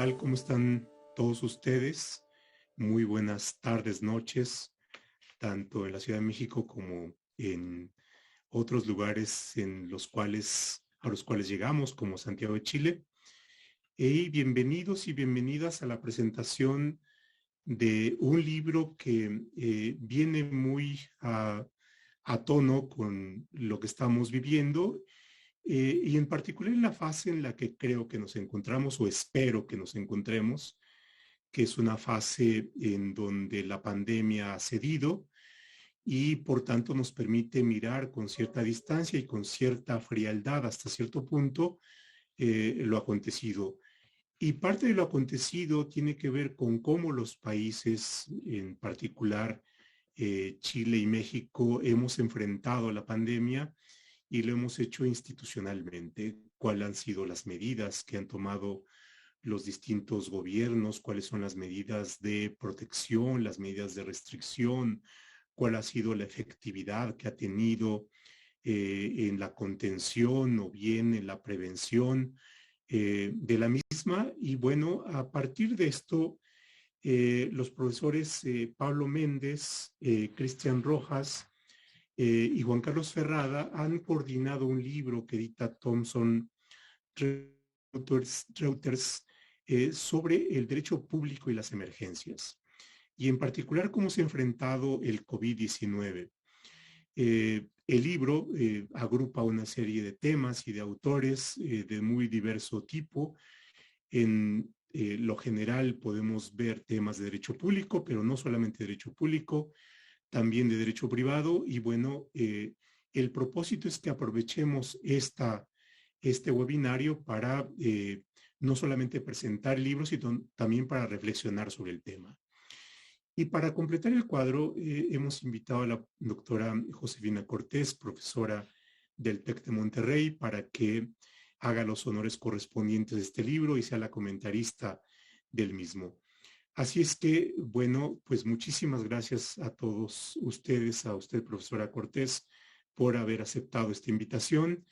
tal? ¿Cómo están todos ustedes? Muy buenas tardes, noches, tanto en la Ciudad de México como en otros lugares a los cuales llegamos, como Santiago de Chile. Y bienvenidos y bienvenidas a la presentación de un libro que viene muy a tono con lo que estamos viviendo y en particular en la fase en la que creo que nos encontramos o espero que nos encontremos, que es una fase en donde la pandemia ha cedido y por tanto nos permite mirar con cierta distancia y con cierta frialdad hasta cierto punto lo acontecido. Y parte de lo acontecido tiene que ver con cómo los países, en particular Chile y México, hemos enfrentado la pandemia y lo hemos hecho institucionalmente. ¿Cuáles han sido las medidas que han tomado los distintos gobiernos? ¿Cuáles son las medidas de protección, las medidas de restricción? ¿Cuál ha sido la efectividad que ha tenido en la contención o bien en la prevención de la misma? Y bueno, a partir de esto, los profesores Pablo Méndez, Cristian Rojas y Juan Carlos Ferrada han coordinado un libro que edita Thomson Reuters sobre el derecho público y las emergencias, y en particular cómo se ha enfrentado el COVID-19. El libro agrupa una serie de temas y de autores de muy diverso tipo. En lo general podemos ver temas de derecho público, pero no solamente derecho público, también de derecho privado. Y bueno, el propósito es que aprovechemos este webinario para no solamente presentar libros, sino también para reflexionar sobre el tema. Y para completar el cuadro, hemos invitado a la doctora Josefina Cortés, profesora del TEC de Monterrey, para que haga los honores correspondientes de este libro y sea la comentarista del mismo. Así es que, bueno, pues muchísimas gracias a todos ustedes, a usted, profesora Cortés, por haber aceptado esta invitación.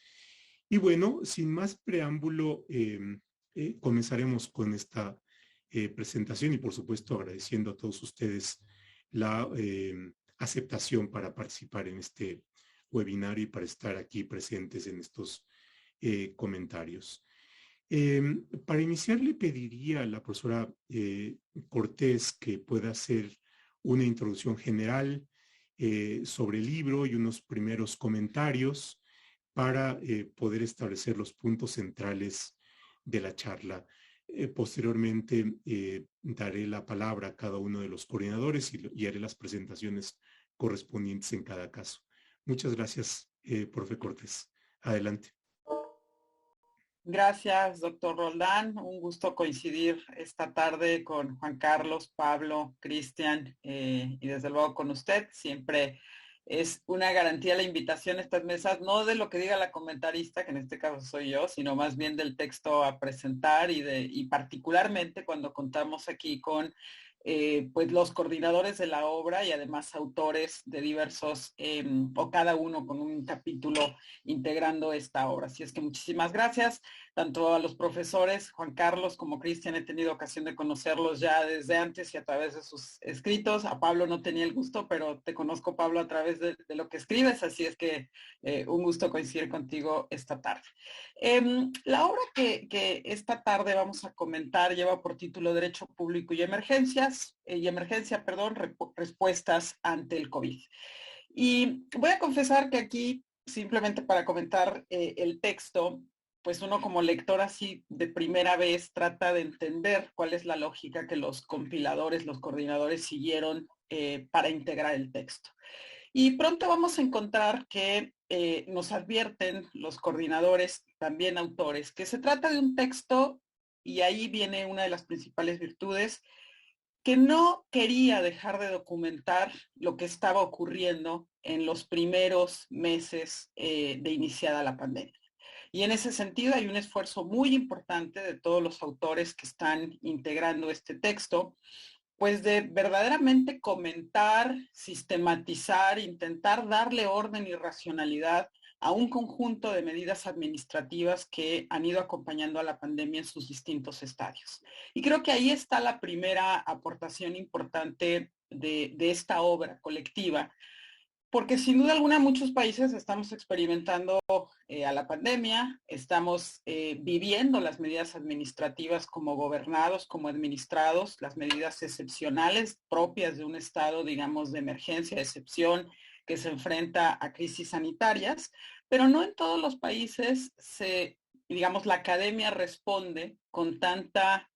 Y bueno, sin más preámbulo, comenzaremos con esta presentación y por supuesto agradeciendo a todos ustedes la aceptación para participar en este webinario y para estar aquí presentes en estos comentarios. Para iniciar le pediría a la profesora Cortés que pueda hacer una introducción general sobre el libro y unos primeros comentarios para poder establecer los puntos centrales de la charla. Posteriormente daré la palabra a cada uno de los coordinadores y haré las presentaciones correspondientes en cada caso. Muchas gracias, profe Cortés. Adelante. Gracias, doctor Roldán. Un gusto coincidir esta tarde con Juan Carlos, Pablo, Cristian y desde luego con usted. Siempre es una garantía la invitación a estas mesas, no de lo que diga la comentarista, que en este caso soy yo, sino más bien del texto a presentar y particularmente cuando contamos aquí con pues los coordinadores de la obra y además autores de diversos, o cada uno con un capítulo integrando esta obra. Así es que muchísimas gracias, tanto a los profesores Juan Carlos como Cristian, he tenido ocasión de conocerlos ya desde antes y a través de sus escritos. A Pablo no tenía el gusto, pero te conozco, Pablo, a través de lo que escribes, así es que un gusto coincidir contigo esta tarde. La obra que esta tarde vamos a comentar lleva por título Derecho Público y Respuestas ante el COVID. Y voy a confesar que aquí, simplemente para comentar el texto, pues uno como lector así de primera vez trata de entender cuál es la lógica que los compiladores, los coordinadores siguieron para integrar el texto. Y pronto vamos a encontrar que nos advierten los coordinadores, también autores, que se trata de un texto, y ahí viene una de las principales virtudes, que no quería dejar de documentar lo que estaba ocurriendo en los primeros meses de iniciada la pandemia. Y en ese sentido hay un esfuerzo muy importante de todos los autores que están integrando este texto, pues de verdaderamente comentar, sistematizar, intentar darle orden y racionalidad a un conjunto de medidas administrativas que han ido acompañando a la pandemia en sus distintos estadios. Y creo que ahí está la primera aportación importante de esta obra colectiva, porque sin duda alguna muchos países estamos experimentando a la pandemia, estamos viviendo las medidas administrativas como gobernados, como administrados, las medidas excepcionales propias de un estado, digamos, de emergencia, de excepción, que se enfrenta a crisis sanitarias, pero no en todos los países digamos, la academia responde con tanta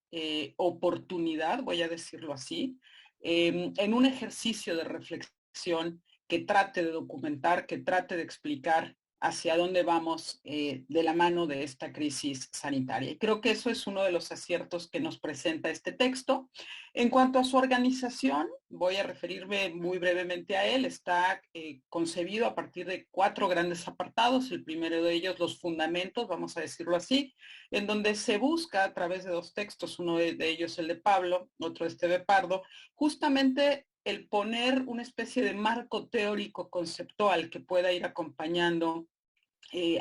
oportunidad, voy a decirlo así, en un ejercicio de reflexión que trate de documentar, que trate de explicar hacia dónde vamos de la mano de esta crisis sanitaria. Y creo que eso es uno de los aciertos que nos presenta este texto. En cuanto a su organización, voy a referirme muy brevemente a él. Está concebido a partir de 4 grandes apartados. El primero de ellos, los fundamentos, vamos a decirlo así, en donde se busca a través de 2 textos, uno de ellos el de Pablo, otro de Esteve Pardo, justamente el poner una especie de marco teórico conceptual que pueda ir acompañando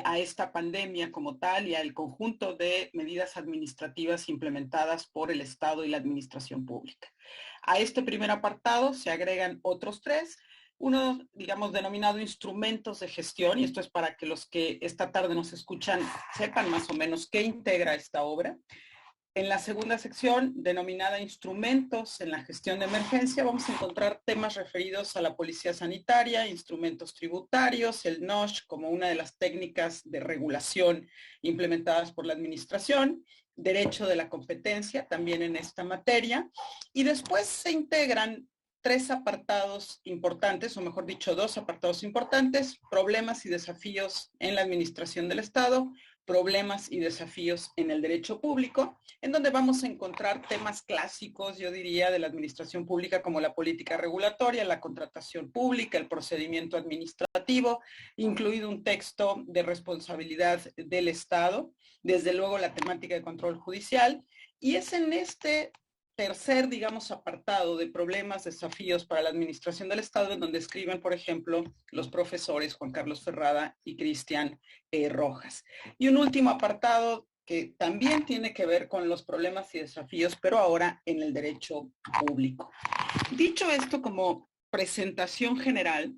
a esta pandemia como tal y al conjunto de medidas administrativas implementadas por el Estado y la administración pública. A este primer apartado se agregan otros 3. Uno, digamos, denominado instrumentos de gestión, y esto es para que los que esta tarde nos escuchan sepan más o menos qué integra esta obra. En la segunda sección, denominada Instrumentos en la gestión de emergencia, vamos a encontrar temas referidos a la policía sanitaria, instrumentos tributarios, el NOSH como una de las técnicas de regulación implementadas por la administración, derecho de la competencia también en esta materia, y después se integran 3 apartados importantes, o mejor dicho, 2 apartados importantes: problemas y desafíos en la administración del Estado, problemas y desafíos en el derecho público, en donde vamos a encontrar temas clásicos, yo diría, de la administración pública, como la política regulatoria, la contratación pública, el procedimiento administrativo, incluido un texto de responsabilidad del Estado, desde luego la temática de control judicial, y es en este tercer, digamos, apartado de problemas, desafíos para la administración del Estado, en donde escriben, por ejemplo, los profesores Juan Carlos Ferrada y Cristian Rojas. Y un último apartado que también tiene que ver con los problemas y desafíos, pero ahora en el derecho público. Dicho esto como presentación general,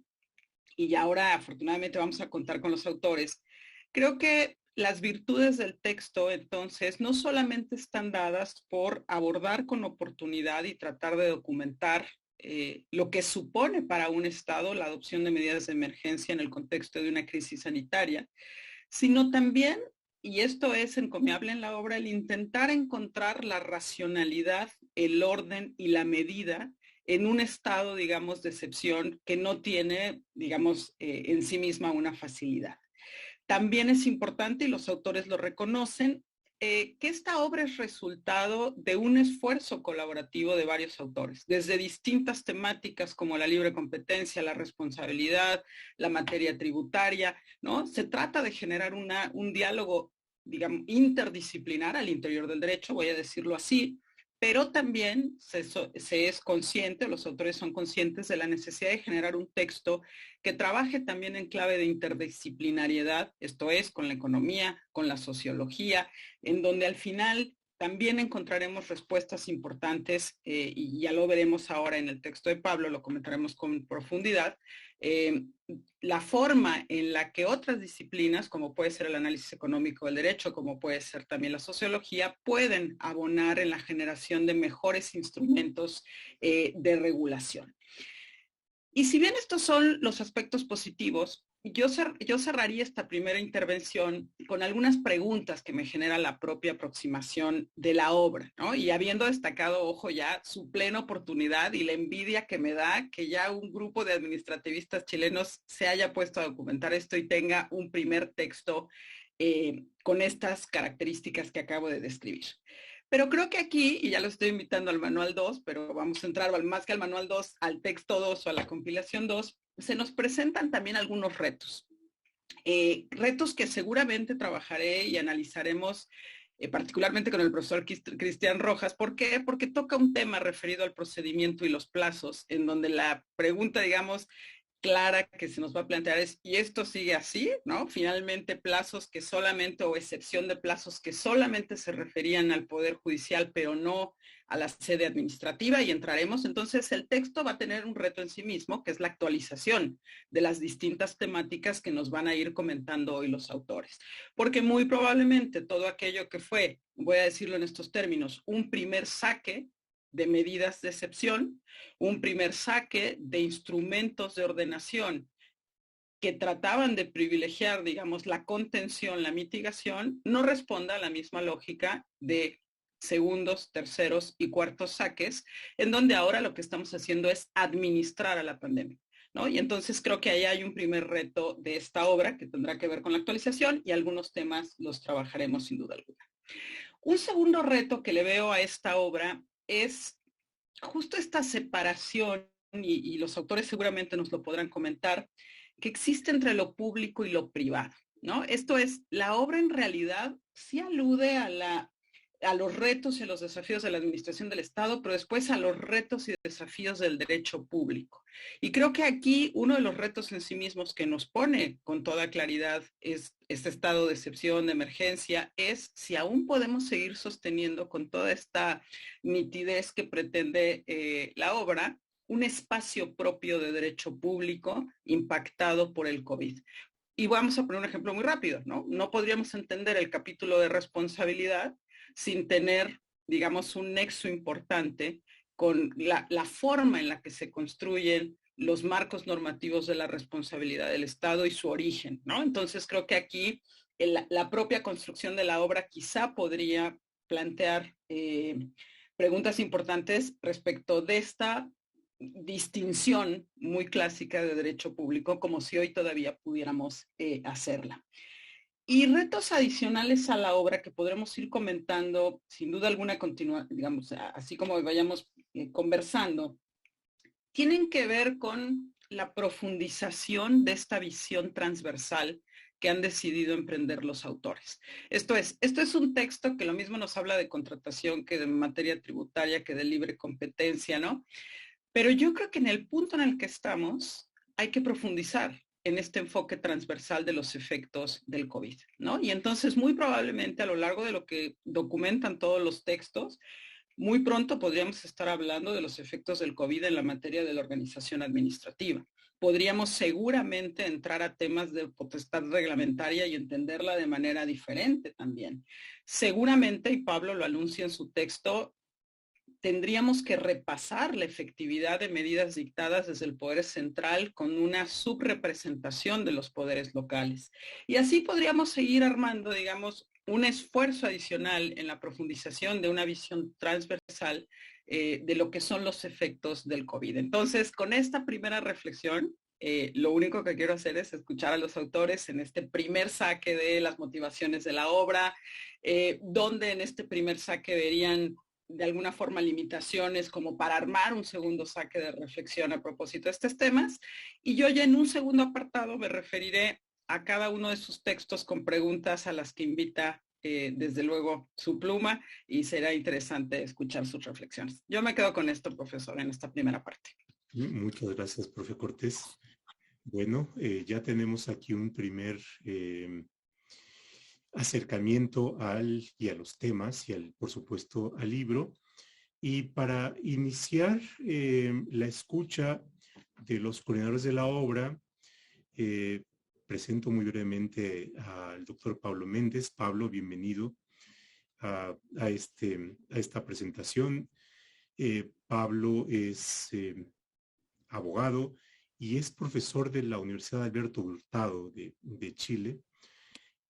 y ahora afortunadamente vamos a contar con los autores, creo que las virtudes del texto, entonces, no solamente están dadas por abordar con oportunidad y tratar de documentar lo que supone para un Estado la adopción de medidas de emergencia en el contexto de una crisis sanitaria, sino también, y esto es encomiable en la obra, el intentar encontrar la racionalidad, el orden y la medida en un estado, digamos, de excepción que no tiene, digamos, en sí misma una facilidad. También es importante, y los autores lo reconocen, que esta obra es resultado de un esfuerzo colaborativo de varios autores, desde distintas temáticas como la libre competencia, la responsabilidad, la materia tributaria, ¿no? Se trata de generar un diálogo, digamos, interdisciplinar al interior del derecho, voy a decirlo así, pero también se es consciente, los autores son conscientes de la necesidad de generar un texto que trabaje también en clave de interdisciplinariedad, esto es, con la economía, con la sociología, en donde al final también encontraremos respuestas importantes, y ya lo veremos ahora en el texto de Pablo, lo comentaremos con profundidad, la forma en la que otras disciplinas, como puede ser el análisis económico del derecho, como puede ser también la sociología, pueden abonar en la generación de mejores instrumentos de regulación. Y si bien estos son los aspectos positivos, yo cerraría esta primera intervención con algunas preguntas que me genera la propia aproximación de la obra, ¿no? Y habiendo destacado, ojo ya, su plena oportunidad y la envidia que me da que ya un grupo de administrativistas chilenos se haya puesto a documentar esto y tenga un primer texto con estas características que acabo de describir. Pero creo que aquí, y ya lo estoy invitando al manual 2, pero vamos a entrar más que al manual 2, al texto 2 o a la compilación 2, se nos presentan también algunos retos. Retos que seguramente trabajaré y analizaremos particularmente con el profesor Cristian Rojas. ¿Por qué? Porque toca un tema referido al procedimiento y los plazos, en donde la pregunta, digamos, clara que se nos va a plantear es, y esto sigue así, ¿no? Finalmente plazos que solamente, o excepción de plazos que solamente se referían al Poder Judicial, pero no a la sede administrativa, y entraremos. Entonces el texto va a tener un reto en sí mismo, que es la actualización de las distintas temáticas que nos van a ir comentando hoy los autores. Porque muy probablemente todo aquello que fue, voy a decirlo en estos términos, un primer saque de medidas de excepción, un primer saque de instrumentos de ordenación que trataban de privilegiar, digamos, la contención, la mitigación, no responda a la misma lógica de segundos, terceros y cuartos saques, en donde ahora lo que estamos haciendo es administrar a la pandemia, ¿no? Y entonces creo que ahí hay un primer reto de esta obra que tendrá que ver con la actualización, y algunos temas los trabajaremos sin duda alguna. Un segundo reto que le veo a esta obra es justo esta separación, y los autores seguramente nos lo podrán comentar, que existe entre lo público y lo privado, ¿no? Esto es, la obra en realidad sí alude a los retos y a los desafíos de la administración del Estado, pero después a los retos y desafíos del derecho público. Y creo que aquí uno de los retos en sí mismos que nos pone con toda claridad es este estado de excepción, de emergencia, es si aún podemos seguir sosteniendo con toda esta nitidez que pretende la obra, un espacio propio de derecho público impactado por el COVID. Y vamos a poner un ejemplo muy rápido, ¿no? No podríamos entender el capítulo de responsabilidad sin tener, digamos, un nexo importante con la forma en la que se construyen los marcos normativos de la responsabilidad del Estado y su origen, ¿no? Entonces creo que aquí la propia construcción de la obra quizá podría plantear preguntas importantes respecto de esta distinción muy clásica de derecho público, como si hoy todavía pudiéramos hacerla. Y retos adicionales a la obra que podremos ir comentando, sin duda alguna, digamos, así como vayamos conversando, tienen que ver con la profundización de esta visión transversal que han decidido emprender los autores. Esto es un texto que lo mismo nos habla de contratación que de materia tributaria, que de libre competencia, ¿no? Pero yo creo que en el punto en el que estamos hay que profundizar en este enfoque transversal de los efectos del COVID, ¿no? Y entonces muy probablemente a lo largo de lo que documentan todos los textos, muy pronto podríamos estar hablando de los efectos del COVID en la materia de la organización administrativa. Podríamos seguramente entrar a temas de potestad reglamentaria y entenderla de manera diferente también. Seguramente, y Pablo lo anuncia en su texto, tendríamos que repasar la efectividad de medidas dictadas desde el poder central con una subrepresentación de los poderes locales. Y así podríamos seguir armando, digamos, un esfuerzo adicional en la profundización de una visión transversal de lo que son los efectos del COVID. Entonces, con esta primera reflexión, lo único que quiero hacer es escuchar a los autores en este primer saque de las motivaciones de la obra, donde en este primer saque verían de alguna forma limitaciones como para armar un segundo saque de reflexión a propósito de estos temas. Y yo ya en un segundo apartado me referiré a cada uno de sus textos con preguntas a las que invita desde luego su pluma, y será interesante escuchar sus reflexiones. Yo me quedo con esto, profesor, en esta primera parte. Muchas gracias, profe Cortés. Bueno, ya tenemos aquí un primer acercamiento y a los temas y, por supuesto, al libro. Y para iniciar la escucha de los coordinadores de la obra, presento muy brevemente al doctor Pablo Méndez. Pablo, bienvenido a esta presentación. Pablo es abogado y es profesor de la Universidad Alberto Hurtado de Chile.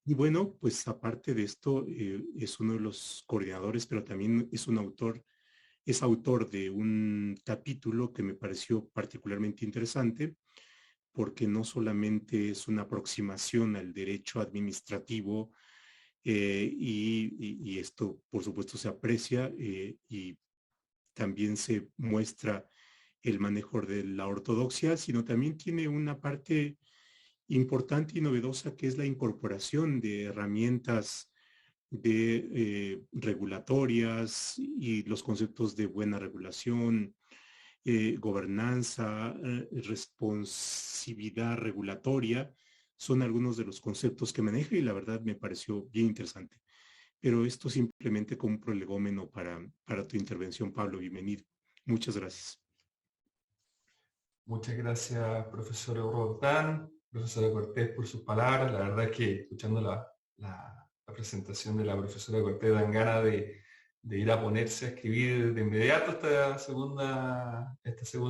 Y bueno, pues aparte de esto, es uno de los coordinadores, pero también es autor de un capítulo que me pareció particularmente interesante, porque no solamente es una aproximación al derecho administrativo, y esto por supuesto se aprecia, y también se muestra el manejo de la ortodoxia, sino también tiene una parte importante y novedosa que es la incorporación de herramientas regulatorias y los conceptos de buena regulación, gobernanza, responsividad regulatoria, son algunos de los conceptos que maneja y la verdad me pareció bien interesante. Pero esto simplemente como un prolegómeno para tu intervención, Pablo. Bienvenido. Muchas gracias. Muchas gracias, profesor Roldán, profesora Cortés, por sus palabras. La verdad es que escuchando la presentación de la profesora Cortés dan ganas de ir a ponerse a escribir de inmediato esta segunda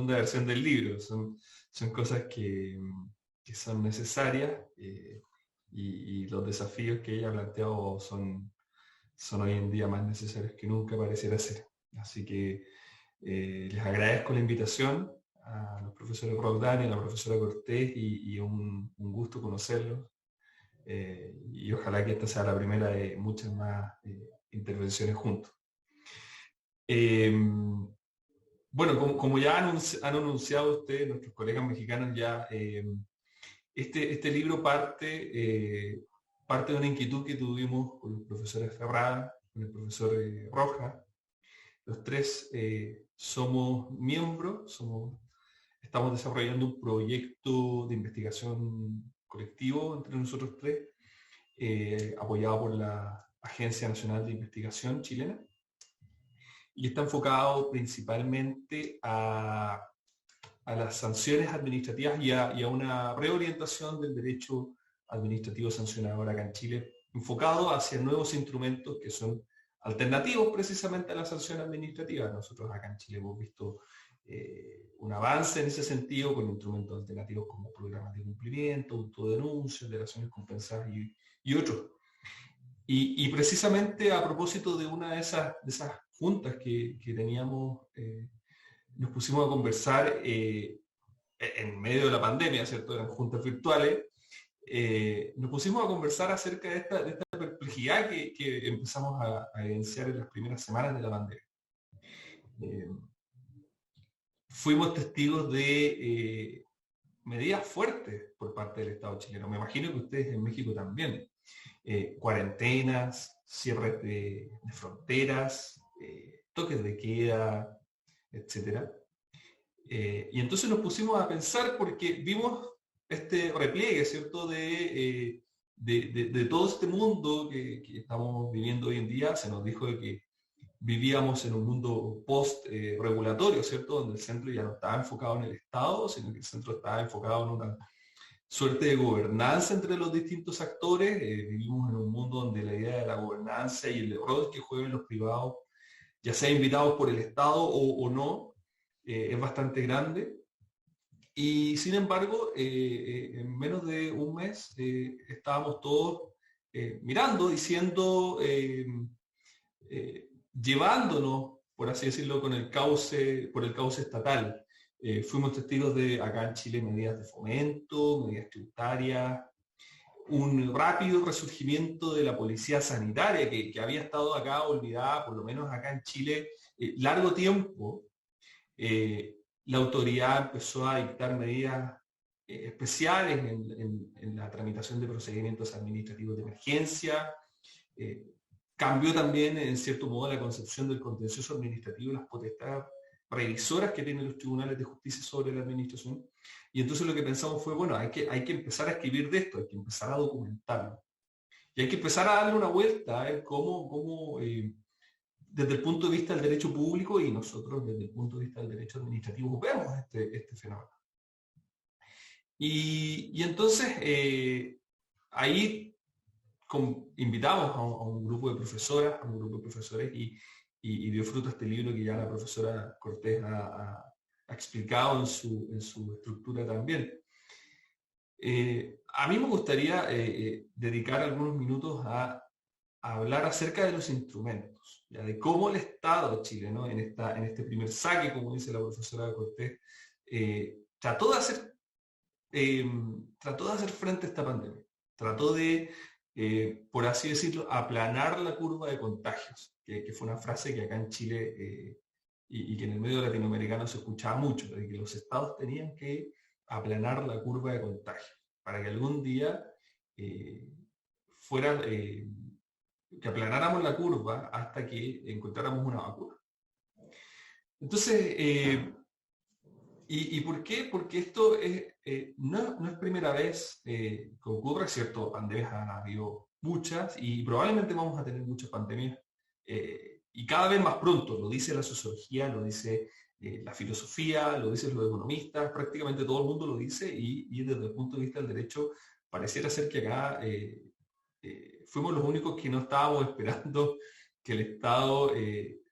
versión del libro. Son cosas que son necesarias y los desafíos que ella ha planteado son hoy en día más necesarios que nunca pareciera ser. Así que les agradezco la invitación a los profesores Roldán y a la profesora Cortés y un gusto conocerlos. Y ojalá que esta sea la primera de muchas más intervenciones juntos. Bueno, como ya han anunciado ustedes, nuestros colegas mexicanos ya, este libro parte de una inquietud que tuvimos con los profesores Ferrada, con el profesor Rojas. Los tres somos miembros, estamos desarrollando un proyecto de investigación colectivo entre nosotros tres, apoyado por la Agencia Nacional de Investigación chilena, y está enfocado principalmente a las sanciones administrativas y a una reorientación del derecho administrativo sancionador acá en Chile, enfocado hacia nuevos instrumentos que son alternativos precisamente a la sanción administrativa. Nosotros acá en Chile hemos visto un avance en ese sentido con instrumentos alternativos como programas de cumplimiento, autodenuncias, delaciones compensadas y otros. Y precisamente a propósito de una de esas juntas que teníamos, nos pusimos a conversar en medio de la pandemia, ¿cierto? Eran juntas virtuales. Nos pusimos a conversar acerca de esta perplejidad que empezamos a evidenciar en las primeras semanas de la pandemia. Fuimos testigos de medidas fuertes por parte del Estado chileno. Me imagino que ustedes en México también. Cuarentenas, cierres de fronteras, toques de queda, etc. Y entonces nos pusimos a pensar porque vimos este repliegue, ¿cierto?, de todo este mundo que estamos viviendo hoy en día. Se nos dijo de que vivíamos en un mundo post-regulatorio, ¿cierto?, donde el centro ya no estaba enfocado en el Estado, sino que el centro estaba enfocado en una suerte de gobernanza entre los distintos actores. Vivimos en un mundo donde la idea de la gobernanza y el rol que juegan los privados, ya sea invitados por el Estado o no, es bastante grande. Y sin embargo, en menos de un mes estábamos todos mirando, diciendo, llevándonos, por así decirlo, por el cauce estatal. Fuimos testigos de, acá en Chile, medidas de fomento, medidas tributarias, un rápido resurgimiento de la policía sanitaria que había estado acá olvidada, por lo menos acá en Chile, largo tiempo. La autoridad empezó a dictar medidas especiales en la tramitación de procedimientos administrativos de emergencia. Cambió también, en cierto modo, la concepción del contencioso administrativo y las potestades revisoras que tienen los tribunales de justicia sobre la administración. Y entonces lo que pensamos fue, bueno, hay que empezar a escribir de esto, hay que empezar a documentarlo. Y hay que empezar a darle una vuelta a ver cómo desde el punto de vista del derecho público y nosotros desde el punto de vista del derecho administrativo vemos este fenómeno. Y entonces ahí invitamos a un grupo de profesoras, a un grupo de profesores y dio fruto este libro que ya la profesora Cortés ha explicado en su estructura también. A mí me gustaría dedicar algunos minutos a hablar acerca de los instrumentos, ¿ya? De cómo el Estado chileno en este primer saque, como dice la profesora Cortés, trató de hacer frente a esta pandemia, trató de, por así decirlo, aplanar la curva de contagios, que fue una frase que acá en Chile y que en el medio latinoamericano se escuchaba mucho, de que los estados tenían que aplanar la curva de contagio para que algún día que aplanáramos la curva hasta que encontráramos una vacuna. Entonces, ¿Y por qué? Porque esto no es primera vez que ocurre, ¿cierto? Pandemias han habido muchas y probablemente vamos a tener muchas pandemias y cada vez más pronto, lo dice la sociología, lo dice la filosofía, lo dicen los economistas, prácticamente todo el mundo lo dice y desde el punto de vista del derecho pareciera ser que acá fuimos los únicos que no estábamos esperando que el Estado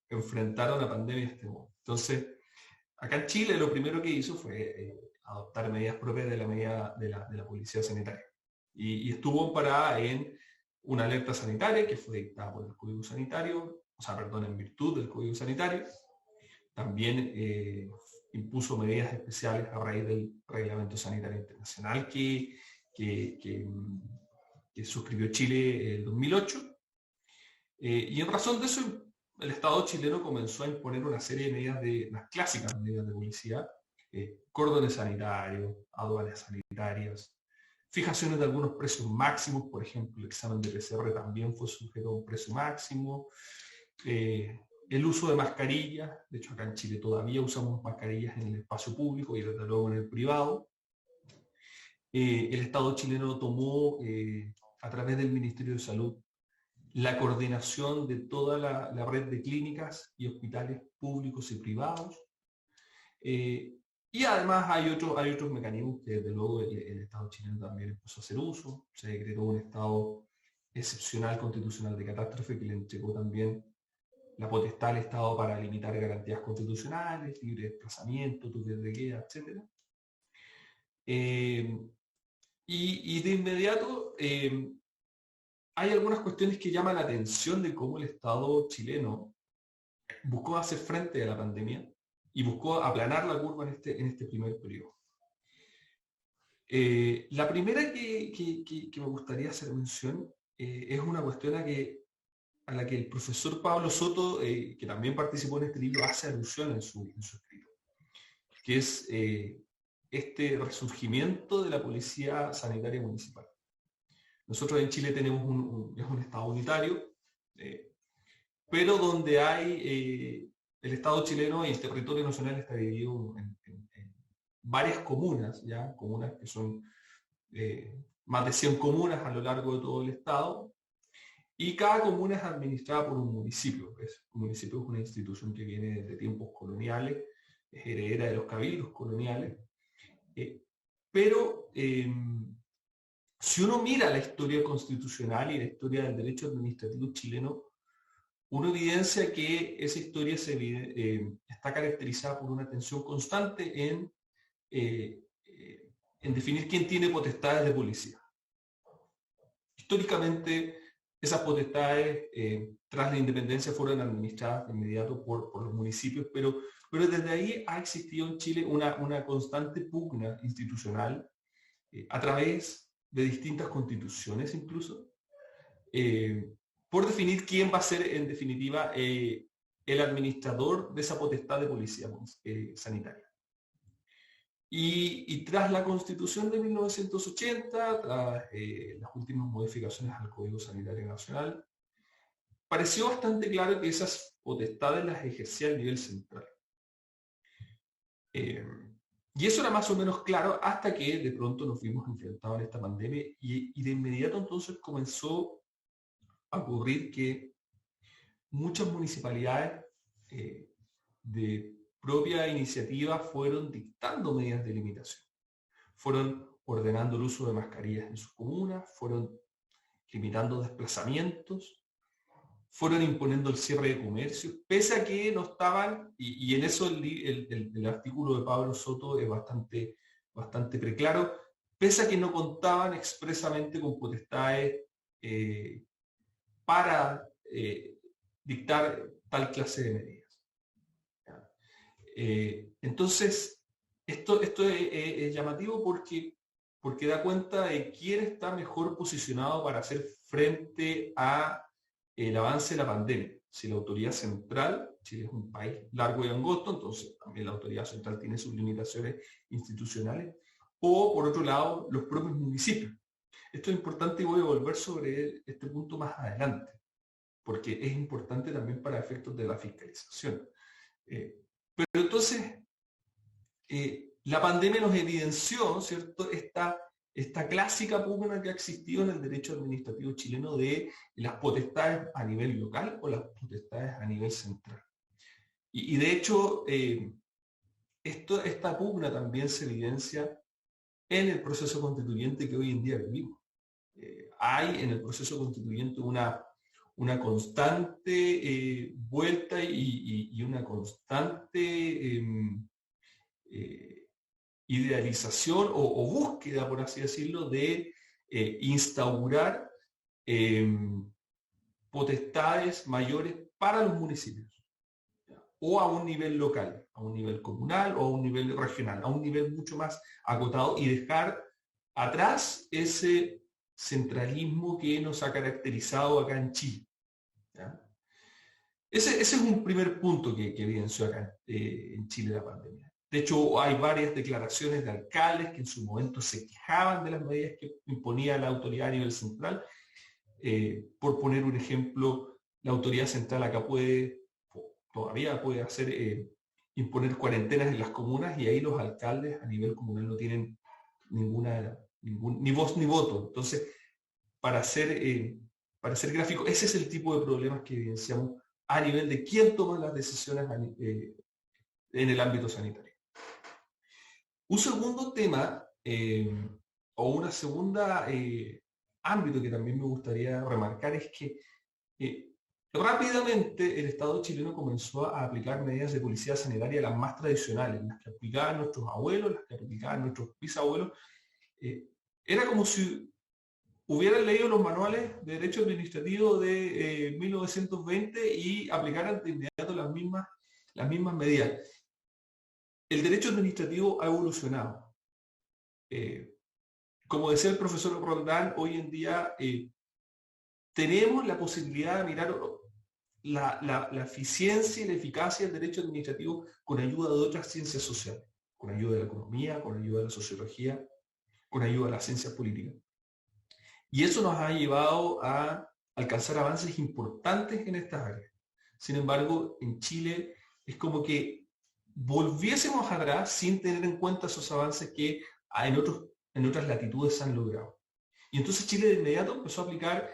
enfrentara una pandemia de este modo. Entonces, acá en Chile lo primero que hizo fue adoptar medidas propias de la policía sanitaria. Y estuvo amparada en una alerta sanitaria que fue dictada por el Código Sanitario, en virtud del Código Sanitario. También impuso medidas especiales a raíz del Reglamento Sanitario Internacional que suscribió Chile en 2008. Y en razón de eso, el Estado chileno comenzó a imponer una serie de medidas, las clásicas medidas de policía, cordones sanitarios, aduanas sanitarias, fijaciones de algunos precios máximos, por ejemplo, el examen de PCR también fue sujeto a un precio máximo, el uso de mascarillas, de hecho acá en Chile todavía usamos mascarillas en el espacio público y desde luego en el privado. El Estado chileno tomó, a través del Ministerio de Salud, la coordinación de toda la red de clínicas y hospitales públicos y privados. Y además hay otros mecanismos que desde luego el Estado chileno también empezó a hacer uso. Se decretó un estado excepcional constitucional de catástrofe que le entregó también la potestad al Estado para limitar garantías constitucionales, libre desplazamiento, toques de queda, etc. Y de inmediato hay algunas cuestiones que llaman la atención de cómo el Estado chileno buscó hacer frente a la pandemia y buscó aplanar la curva en este primer periodo. La primera que me gustaría hacer mención es una cuestión a la que el profesor Pablo Soto, que también participó en este libro, hace alusión en su escrito, que es este resurgimiento de la policía sanitaria municipal. Nosotros en Chile tenemos un Estado unitario, pero donde hay el Estado chileno y el territorio nacional está dividido en varias comunas, ¿ya? Comunas que son más de 100 comunas a lo largo de todo el Estado, y cada comuna es administrada por un municipio. Un municipio es una institución que viene desde tiempos coloniales, es heredera de los cabildos coloniales, pero si uno mira la historia constitucional y la historia del derecho administrativo chileno, uno evidencia que esa historia está caracterizada por una tensión constante en definir quién tiene potestades de policía. Históricamente, esas potestades tras la independencia fueron administradas de inmediato por los municipios, pero desde ahí ha existido en Chile una constante pugna institucional a través de distintas constituciones incluso, por definir quién va a ser en definitiva el administrador de esa potestad de policía sanitaria. Y tras la Constitución de 1980, tras las últimas modificaciones al Código Sanitario Nacional, pareció bastante claro que esas potestades las ejercía a nivel central. Y eso era más o menos claro hasta que de pronto nos vimos enfrentados en esta pandemia y de inmediato entonces comenzó a ocurrir que muchas municipalidades de propia iniciativa fueron dictando medidas de limitación. Fueron ordenando el uso de mascarillas en sus comunas, fueron limitando desplazamientos, fueron imponiendo el cierre de comercios, pese a que no estaban, y en eso el artículo de Pablo Soto es bastante preclaro, pese a que no contaban expresamente con potestades para dictar tal clase de medidas. Entonces, esto es llamativo porque da cuenta de quién está mejor posicionado para hacer frente a el avance de la pandemia. Si la autoridad central, Chile es un país largo y angosto, entonces también la autoridad central tiene sus limitaciones institucionales, o por otro lado, los propios municipios. Esto es importante y voy a volver sobre este punto más adelante, porque es importante también para efectos de la fiscalización. Pero entonces, la pandemia nos evidenció, ¿cierto?, esta clásica pugna que ha existido en el derecho administrativo chileno de las potestades a nivel local o las potestades a nivel central. Y de hecho, esta pugna también se evidencia en el proceso constituyente que hoy en día vivimos. Hay en el proceso constituyente una constante vuelta y una constante idealización o búsqueda, por así decirlo, de instaurar potestades mayores para los municipios, ¿ya? O a un nivel local, a un nivel comunal o a un nivel regional, a un nivel mucho más acotado, y dejar atrás ese centralismo que nos ha caracterizado acá en Chile, ¿ya? Ese es un primer punto que evidenció acá en Chile la pandemia. De hecho, hay varias declaraciones de alcaldes que en su momento se quejaban de las medidas que imponía la autoridad a nivel central. Por poner un ejemplo, la autoridad central acá todavía puede imponer cuarentenas en las comunas, y ahí los alcaldes a nivel comunal no tienen ni voz ni voto. Entonces, para ser gráfico, ese es el tipo de problemas que evidenciamos a nivel de quién toma las decisiones en el ámbito sanitario. Un segundo tema, o una segunda ámbito que también me gustaría remarcar, es que rápidamente el Estado chileno comenzó a aplicar medidas de publicidad sanitaria, las más tradicionales, las que aplicaban nuestros abuelos, las que aplicaban nuestros bisabuelos. Era como si hubieran leído los manuales de derecho administrativo de 1920 y aplicaran de inmediato las mismas medidas. El derecho administrativo ha evolucionado. Como decía el profesor Roldán, hoy en día tenemos la posibilidad de mirar la eficiencia y la eficacia del derecho administrativo con ayuda de otras ciencias sociales, con ayuda de la economía, con ayuda de la sociología, con ayuda de las ciencias políticas. Y eso nos ha llevado a alcanzar avances importantes en estas áreas. Sin embargo, en Chile es como que volviésemos atrás sin tener en cuenta esos avances que en otras latitudes se han logrado. Y entonces Chile de inmediato empezó a aplicar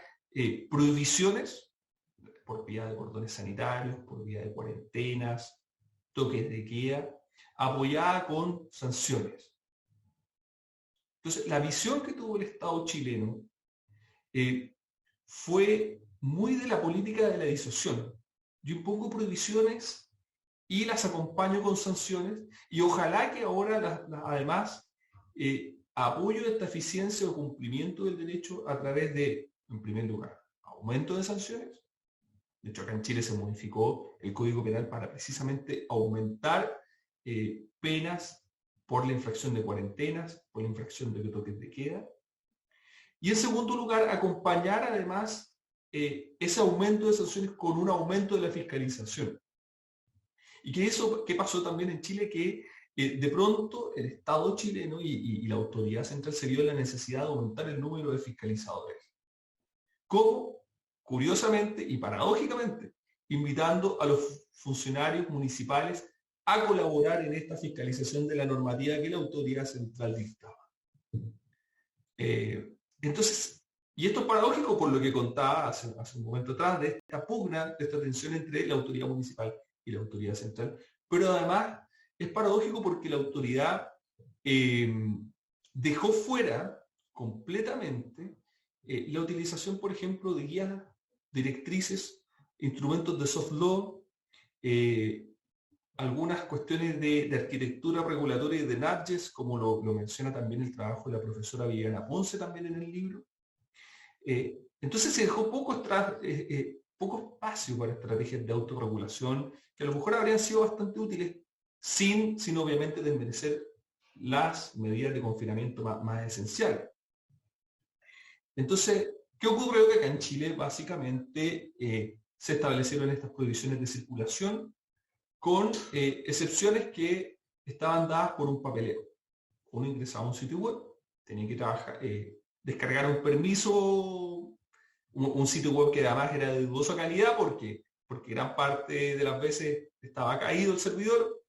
prohibiciones por vía de cordones sanitarios, por vía de cuarentenas, toques de queda, apoyada con sanciones. Entonces, la visión que tuvo el Estado chileno fue muy de la política de la disuasión. Yo impongo prohibiciones y las acompaño con sanciones, y ojalá que ahora además apoyo esta eficiencia o cumplimiento del derecho a través de, en primer lugar, aumento de sanciones. De hecho, acá en Chile se modificó el Código Penal para precisamente aumentar penas por la infracción de cuarentenas, por la infracción de toques de queda. Y en segundo lugar, acompañar además ese aumento de sanciones con un aumento de la fiscalización. Y ¿qué pasó también en Chile? Que de pronto el Estado chileno y la autoridad central se vio en la necesidad de aumentar el número de fiscalizadores. ¿Cómo? Curiosamente y paradójicamente, invitando a los funcionarios municipales a colaborar en esta fiscalización de la normativa que la autoridad central dictaba. Entonces, y esto es paradójico por lo que contaba hace un momento atrás, de esta pugna, de esta tensión entre la autoridad municipal y la autoridad central, pero además es paradójico porque la autoridad dejó fuera completamente la utilización, por ejemplo, de guías, directrices, instrumentos de soft law, algunas cuestiones de arquitectura regulatoria y de nudges, como lo menciona también el trabajo de la profesora Viviana Ponce también en el libro. Entonces se dejó poco espacio para estrategias de autorregulación que a lo mejor habrían sido bastante útiles, sin obviamente desmerecer las medidas de confinamiento más esenciales. Entonces, ¿qué ocurrió? Que acá en Chile básicamente se establecieron estas prohibiciones de circulación con excepciones que estaban dadas por un papeleo. Uno ingresaba a un sitio web, tenía que descargar un permiso, un sitio web que además era de dudosa calidad porque gran parte de las veces estaba caído el servidor,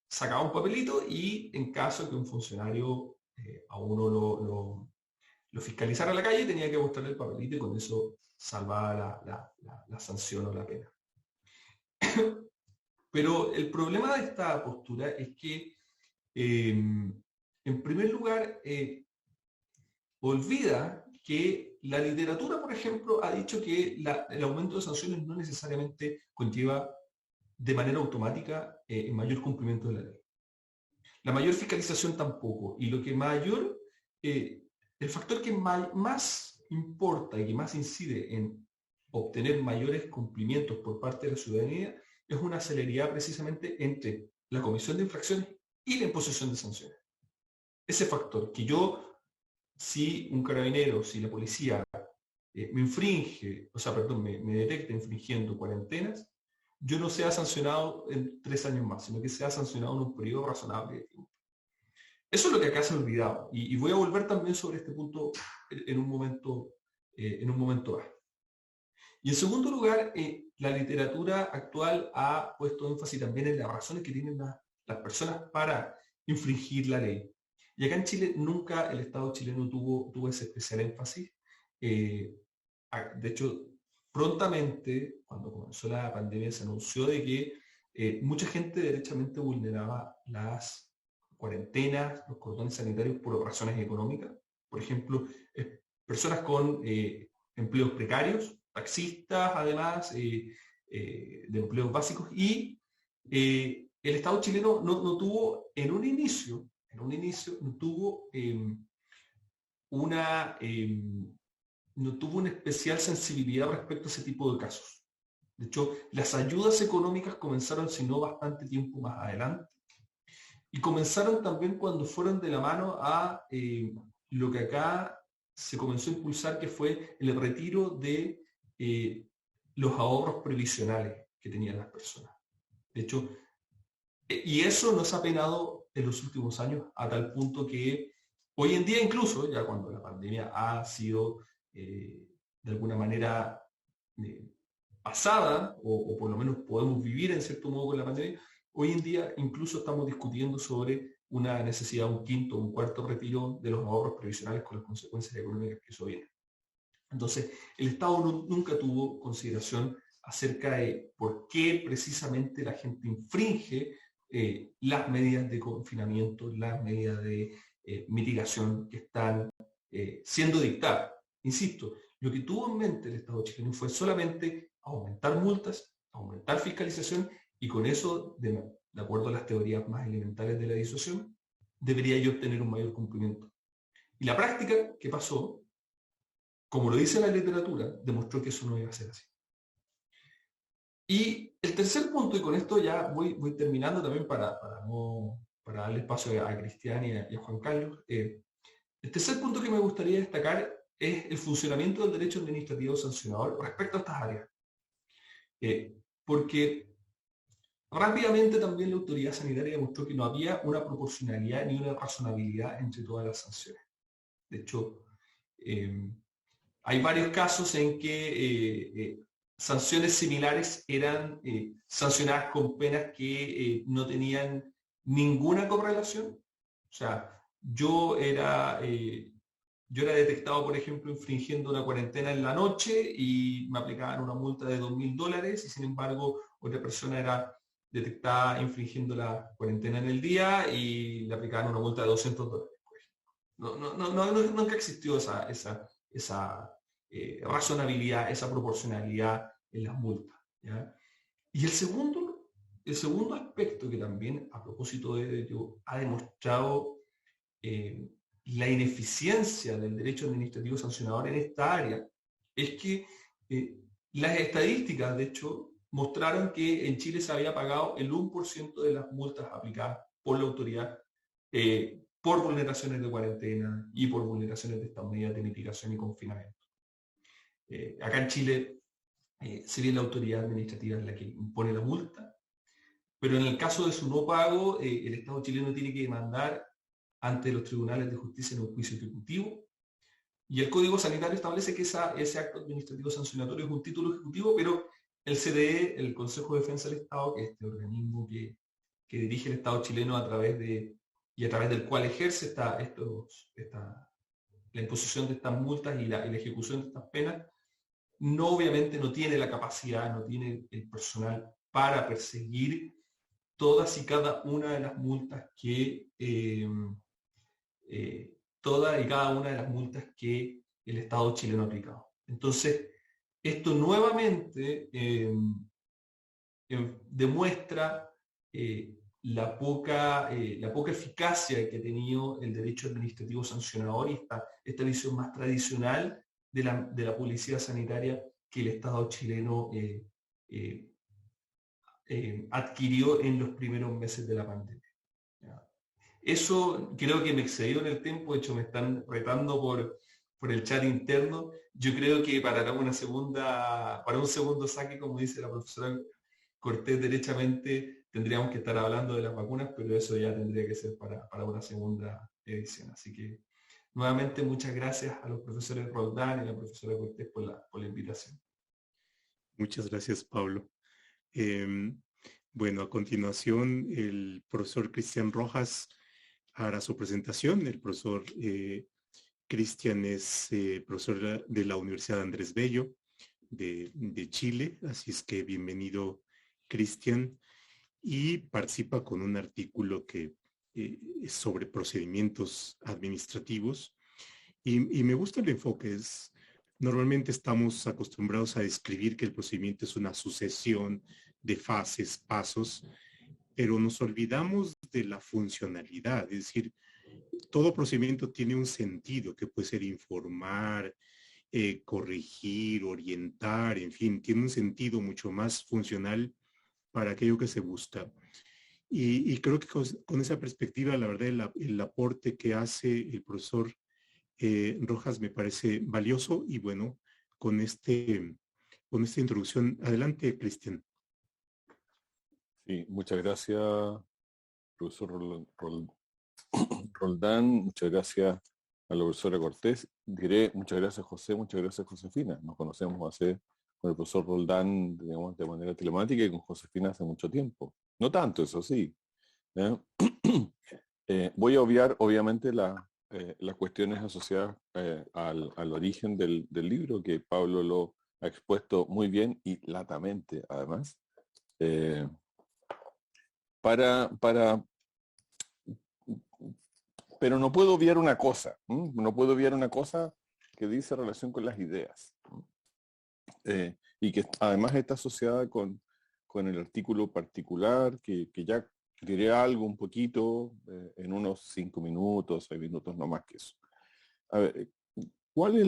sacaba un papelito y en caso de que un funcionario a uno lo fiscalizara a la calle, tenía que mostrarle el papelito y con eso salvaba la sanción o la pena. Pero el problema de esta postura es que, en primer lugar, olvida que la literatura, por ejemplo, ha dicho que el aumento de sanciones no necesariamente conlleva de manera automática mayor cumplimiento de la ley. La mayor fiscalización tampoco. Y lo que mayor, el factor que más importa y que más incide en obtener mayores cumplimientos por parte de la ciudadanía es una celeridad precisamente entre la comisión de infracciones y la imposición de sanciones. Ese factor que si un carabinero, si la policía me detecta infringiendo cuarentenas, yo no sea sancionado en 3 años más, sino que sea sancionado en un periodo razonable de tiempo. Eso es lo que acá se ha olvidado. Y voy a volver también sobre este punto en un momento más. Y en segundo lugar, la literatura actual ha puesto énfasis también en las razones que tienen las personas para infringir la ley. Y acá en Chile nunca el Estado chileno tuvo ese especial énfasis. De hecho, prontamente, cuando comenzó la pandemia, se anunció de que mucha gente derechamente vulneraba las cuarentenas, los cordones sanitarios por razones económicas. Por ejemplo, personas con empleos precarios, taxistas, además, de empleos básicos, y el Estado chileno no tuvo en un inicio no tuvo una especial sensibilidad respecto a ese tipo de casos. De hecho, las ayudas económicas comenzaron, si no bastante tiempo más adelante, y comenzaron también cuando fueron de la mano a lo que acá se comenzó a impulsar, que fue el retiro de los ahorros previsionales que tenían las personas. De hecho, y eso nos ha penado en los últimos años a tal punto que hoy en día, incluso ya cuando la pandemia ha sido de alguna manera pasada, o por lo menos podemos vivir en cierto modo con la pandemia, hoy en día incluso estamos discutiendo sobre una necesidad de un quinto o un cuarto retiro de los ahorros previsionales con las consecuencias económicas que eso viene. Entonces, el Estado nunca tuvo consideración acerca de por qué precisamente la gente infringe las medidas de confinamiento, las medidas de mitigación que están siendo dictadas. Insisto, lo que tuvo en mente el Estado chileno fue solamente aumentar multas, aumentar fiscalización, y con eso, de acuerdo a las teorías más elementales de la disuasión, debería yo obtener un mayor cumplimiento. Y la práctica que pasó, como lo dice la literatura, demostró que eso no iba a ser así. Y el tercer punto, y con esto ya voy terminando también para darle espacio a Cristian y a Juan Carlos, el tercer punto que me gustaría destacar es el funcionamiento del derecho administrativo sancionador respecto a estas áreas. Porque rápidamente también la autoridad sanitaria demostró que no había una proporcionalidad ni una razonabilidad entre todas las sanciones. De hecho, hay varios casos en que sanciones similares eran sancionadas con penas que no tenían ninguna correlación. O sea, yo era detectado, por ejemplo, infringiendo una cuarentena en la noche y me aplicaban una multa de $2.000, y sin embargo otra persona era detectada infringiendo la cuarentena en el día y le aplicaban una multa de $200. Nunca existió esa razonabilidad, esa proporcionalidad en las multas, ¿ya? Y el segundo aspecto que también, a propósito de ello, ha demostrado la ineficiencia del derecho administrativo sancionador en esta área, es que las estadísticas, de hecho, mostraron que en Chile se había pagado el 1% de las multas aplicadas por la autoridad por vulneraciones de cuarentena y por vulneraciones de estas medidas de mitigación y confinamiento. Acá en Chile, si bien la autoridad administrativa es la que impone la multa, pero en el caso de su no pago, el Estado chileno tiene que demandar ante los tribunales de justicia en un juicio ejecutivo, y el Código Sanitario establece que ese acto administrativo sancionatorio es un título ejecutivo, pero el CDE, el Consejo de Defensa del Estado, que es este organismo que que dirige el Estado chileno a través del cual ejerce la imposición de estas multas y la ejecución de estas penas, obviamente no tiene la capacidad, no tiene el personal para perseguir todas y cada una de las multas todas y cada una de las multas que el Estado chileno ha aplicado. Entonces, esto nuevamente demuestra la poca eficacia que ha tenido el derecho administrativo sancionador y esta visión más tradicional de la policía sanitaria que el Estado chileno adquirió en los primeros meses de la pandemia. Eso creo que me excedió en el tiempo, de hecho me están retando por el chat interno. Yo creo que para un segundo saque, como dice la profesora Cortés, derechamente tendríamos que estar hablando de las vacunas, pero eso ya tendría que ser para una segunda edición. Así que nuevamente muchas gracias a los profesores Roldán y a la profesora Cortés por la invitación. Muchas gracias, Pablo. Bueno, a continuación el profesor Cristian Rojas hará su presentación. El profesor Cristian es profesor de la Universidad Andrés Bello de Chile, así es que bienvenido, Cristian, y participa con un artículo que es sobre procedimientos administrativos y me gusta el enfoque. Normalmente estamos acostumbrados a describir que el procedimiento es una sucesión de fases, pasos, pero nos olvidamos de la funcionalidad, es decir, todo procedimiento tiene un sentido que puede ser informar, corregir, orientar, en fin, tiene un sentido mucho más funcional para aquello que se busca. Y creo que con esa perspectiva, la verdad, el aporte que hace el profesor Rojas me parece valioso y bueno, con esta introducción. Adelante, Cristian. Sí, muchas gracias, profesor Roldán, muchas gracias a la profesora Cortés. Diré muchas gracias, José, muchas gracias, Josefina. Nos conocemos con el profesor Roldán, digamos, de manera telemática y con Josefina hace mucho tiempo. No tanto, eso sí. Voy a obviar, obviamente, las cuestiones asociadas al origen del libro, que Pablo lo ha expuesto muy bien y latamente, además. Pero no puedo obviar una cosa, no puedo obviar una cosa que dice relación con las ideas, y que además está asociada con el artículo particular, que ya diré algo un poquito en unos 5 minutos, 6 minutos, no más que eso. A ver, ¿cuál es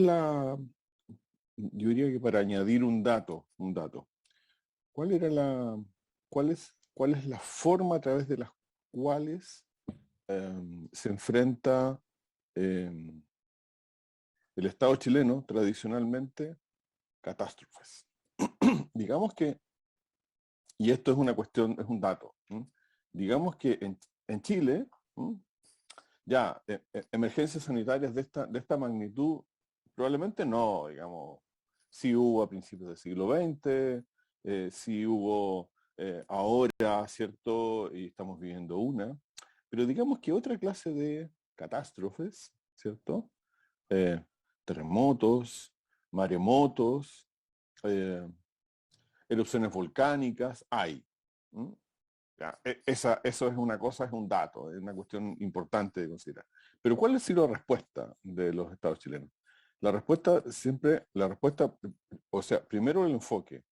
yo diría que para añadir un dato, ¿cuál es la forma a través de las cuales se enfrenta el Estado chileno tradicionalmente catástrofes? Digamos que, y esto es una cuestión, es un dato, digamos que en Chile, ya emergencias sanitarias de esta magnitud, probablemente no, digamos, sí hubo a principios del siglo XX, sí hubo ahora, ¿cierto? Y estamos viviendo una, pero digamos que otra clase de catástrofes, ¿cierto? Terremotos, maremotos, erupciones volcánicas, hay. Ya, eso es una cosa, es un dato, es una cuestión importante de considerar. Pero ¿cuál ha sido la respuesta de los estados chilenos? La respuesta, o sea, primero el enfoque.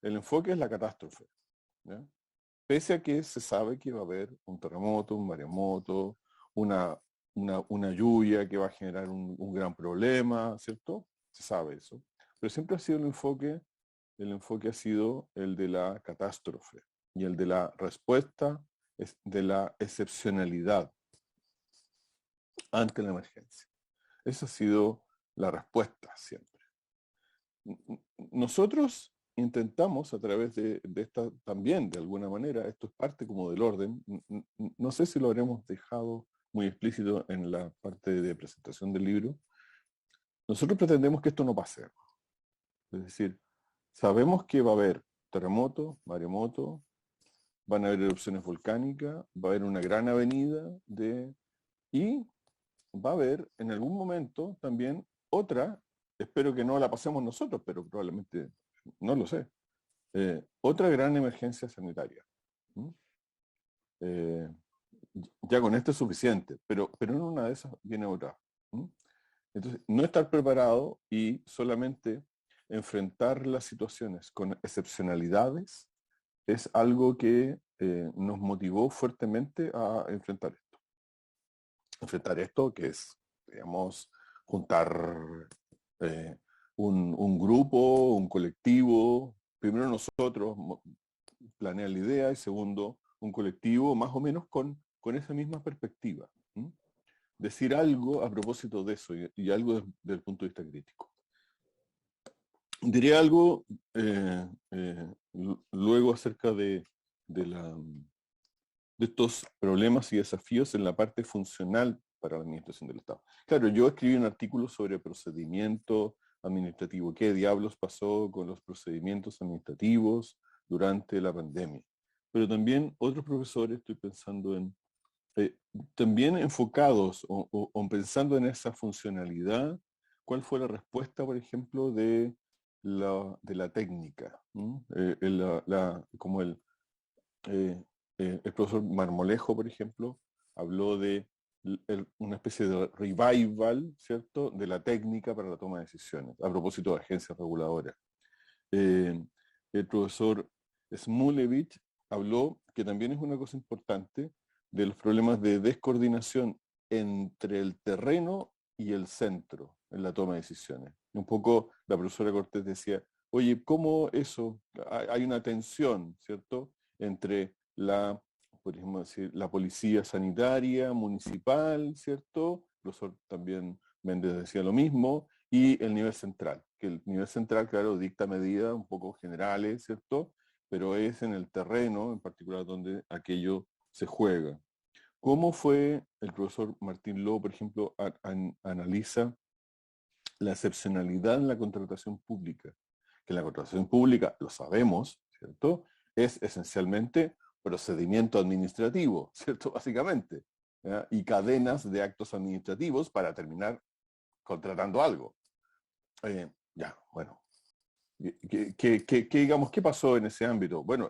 El enfoque es la catástrofe, ¿ya? Pese a que se sabe que va a haber un terremoto, un maremoto, una lluvia que va a generar un gran problema, ¿cierto? Se sabe eso. Pero siempre ha sido el enfoque ha sido el de la catástrofe y el de la respuesta de la excepcionalidad ante la emergencia. Esa ha sido la respuesta siempre. Nosotros intentamos a través de esta también, de alguna manera, esto es parte como del orden, no sé si lo habremos dejado muy explícito en la parte de presentación del libro. Nosotros pretendemos que esto no pase. Es decir, sabemos que va a haber terremoto, maremoto, van a haber erupciones volcánicas, va a haber una gran avenida y va a haber en algún momento también otra, espero que no la pasemos nosotros, pero probablemente, no lo sé, otra gran emergencia sanitaria. Ya con esto es suficiente, pero en una de esas viene otra. Entonces, no estar preparado y solamente enfrentar las situaciones con excepcionalidades es algo que nos motivó fuertemente a enfrentar esto. Enfrentar esto que es, digamos, juntar un grupo, un colectivo, primero nosotros planear la idea y segundo, un colectivo más o menos con esa misma perspectiva. Decir algo a propósito de eso y algo desde el punto de vista crítico. Diría algo luego acerca de estos problemas y desafíos en la parte funcional para la administración del Estado. Claro, yo escribí un artículo sobre procedimiento administrativo. ¿Qué diablos pasó con los procedimientos administrativos durante la pandemia? Pero también otros profesores, estoy pensando en, también enfocados o pensando en esa funcionalidad, ¿cuál fue la respuesta, por ejemplo, de la técnica? Como el profesor Marmolejo, por ejemplo, habló de una especie de revival, ¿cierto?, de la técnica para la toma de decisiones, a propósito de agencias reguladoras. El profesor Smulevich habló, que también es una cosa importante, de los problemas de descoordinación entre el terreno y el centro en la toma de decisiones. Un poco la profesora Cortés decía, oye, ¿cómo eso? Hay una tensión, ¿cierto?, entre por ejemplo, decir, la policía sanitaria, municipal, ¿cierto? El profesor también Méndez decía lo mismo, y el nivel central, que el nivel central, claro, dicta medidas un poco generales, ¿cierto? Pero es en el terreno, en particular, donde aquello se juega. ¿Cómo fue el profesor Martín Lobo, por ejemplo, analiza la excepcionalidad en la contratación pública? Que en la contratación pública, lo sabemos, ¿cierto?, es esencialmente procedimiento administrativo, ¿cierto? Básicamente. ¿Ya? Y cadenas de actos administrativos para terminar contratando algo. Ya, bueno. ¿Qué pasó en ese ámbito? Bueno,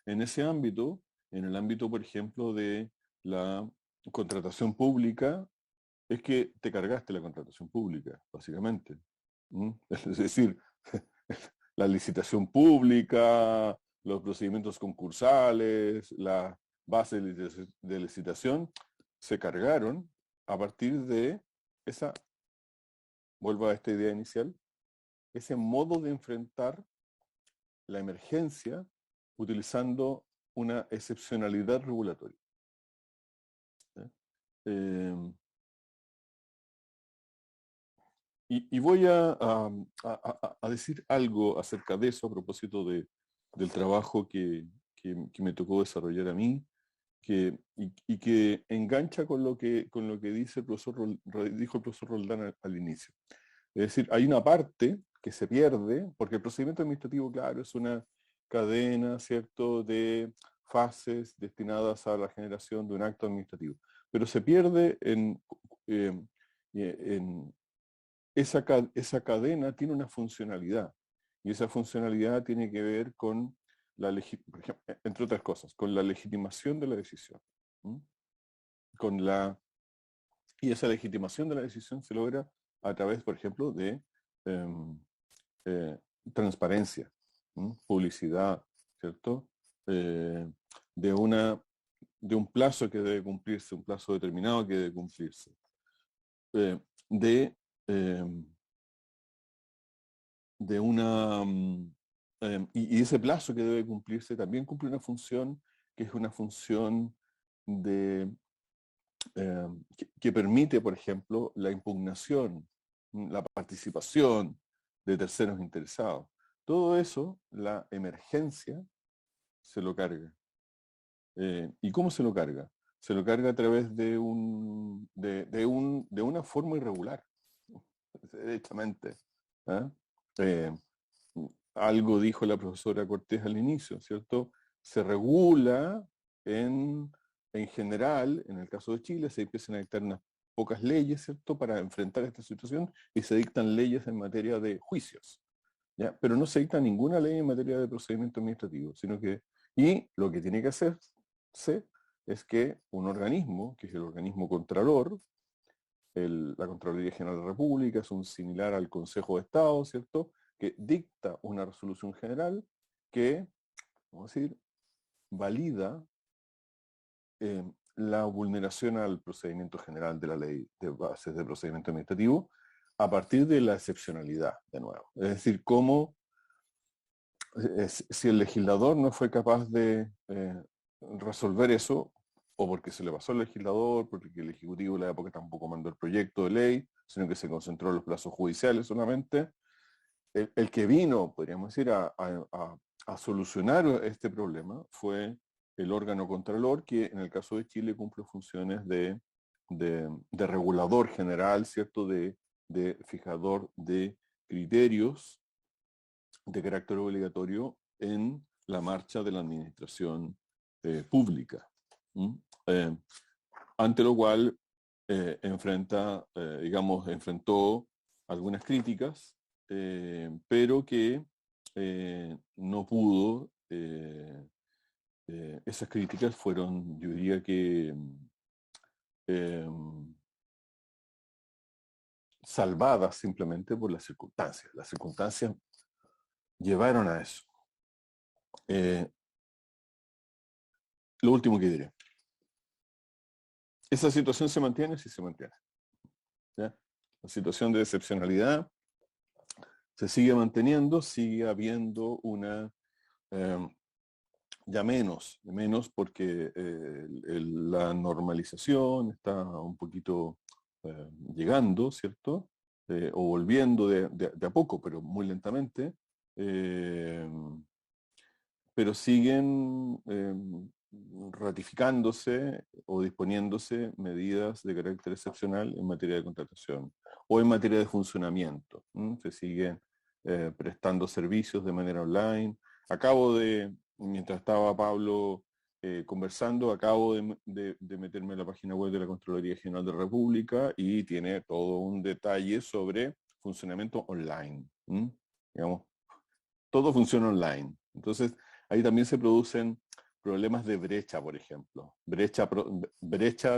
en ese ámbito, en el ámbito, por ejemplo, de la contratación pública, es que te cargaste la contratación pública, básicamente. Es decir, la licitación pública, los procedimientos concursales, la base de licitación, se cargaron a partir de esa, vuelvo a esta idea inicial, ese modo de enfrentar la emergencia utilizando una excepcionalidad regulatoria. Y voy a decir algo acerca de eso a propósito del trabajo que me tocó desarrollar a mí, y que engancha con lo que dice dijo el profesor Roldán al inicio. Es decir, hay una parte que se pierde, porque el procedimiento administrativo, claro, es una cadena, ¿cierto?, de fases destinadas a la generación de un acto administrativo. Pero se pierde en esa cadena tiene una funcionalidad, y esa funcionalidad tiene que ver con por ejemplo, entre otras cosas, con la legitimación de la decisión. Y esa legitimación de la decisión se logra a través, por ejemplo, de transparencia, publicidad, ¿cierto? De un plazo que debe cumplirse, un plazo determinado que debe cumplirse. Y ese plazo que debe cumplirse también cumple una función que es una función que permite, por ejemplo, la impugnación, la participación de terceros interesados. Todo eso, la emergencia se lo carga. ¿Y cómo se lo carga? Se lo carga a través de una forma irregular, derechamente. Algo dijo la profesora Cortés al inicio, ¿cierto? se regula en general, en el caso de Chile, se empiezan a dictar unas pocas leyes, ¿cierto?, para enfrentar esta situación, y se dictan leyes en materia de juicios, ¿ya? Pero no se dicta ninguna ley en materia de procedimiento administrativo, sino que, y lo que tiene que hacerse es que un organismo, que es el organismo contralor, la Contraloría General de la República, es un similar al Consejo de Estado, ¿cierto?, que dicta una resolución general que, vamos a decir, valida la vulneración al procedimiento general de la ley de bases de procedimiento administrativo a partir de la excepcionalidad, de nuevo. Es decir, cómo si el legislador no fue capaz de resolver eso, o porque se le pasó al legislador, porque el Ejecutivo de la época tampoco mandó el proyecto de ley, sino que se concentró en los plazos judiciales solamente, el que vino, podríamos decir, a solucionar este problema fue el órgano contralor, que en el caso de Chile cumple funciones de regulador general, ¿cierto?, de fijador de criterios de carácter obligatorio en la marcha de la administración pública. Ante lo cual enfrentó algunas críticas, pero que no pudo, esas críticas fueron, yo diría que, salvadas simplemente por las circunstancias. Las circunstancias llevaron a eso. Lo último que diré. Esa situación se mantiene, sí se mantiene, ¿ya? La situación de excepcionalidad se sigue manteniendo, sigue habiendo una, ya menos porque la normalización está un poquito llegando, ¿cierto? O volviendo de a poco, pero muy lentamente. Pero siguen ratificándose o disponiéndose medidas de carácter excepcional en materia de contratación o en materia de funcionamiento. Se siguen prestando servicios de manera online. Mientras estaba Pablo conversando, acabo de meterme en la página web de la Contraloría General de la República y tiene todo un detalle sobre funcionamiento online. Digamos, todo funciona online. Entonces, ahí también se producen problemas de brecha, por ejemplo. Brecha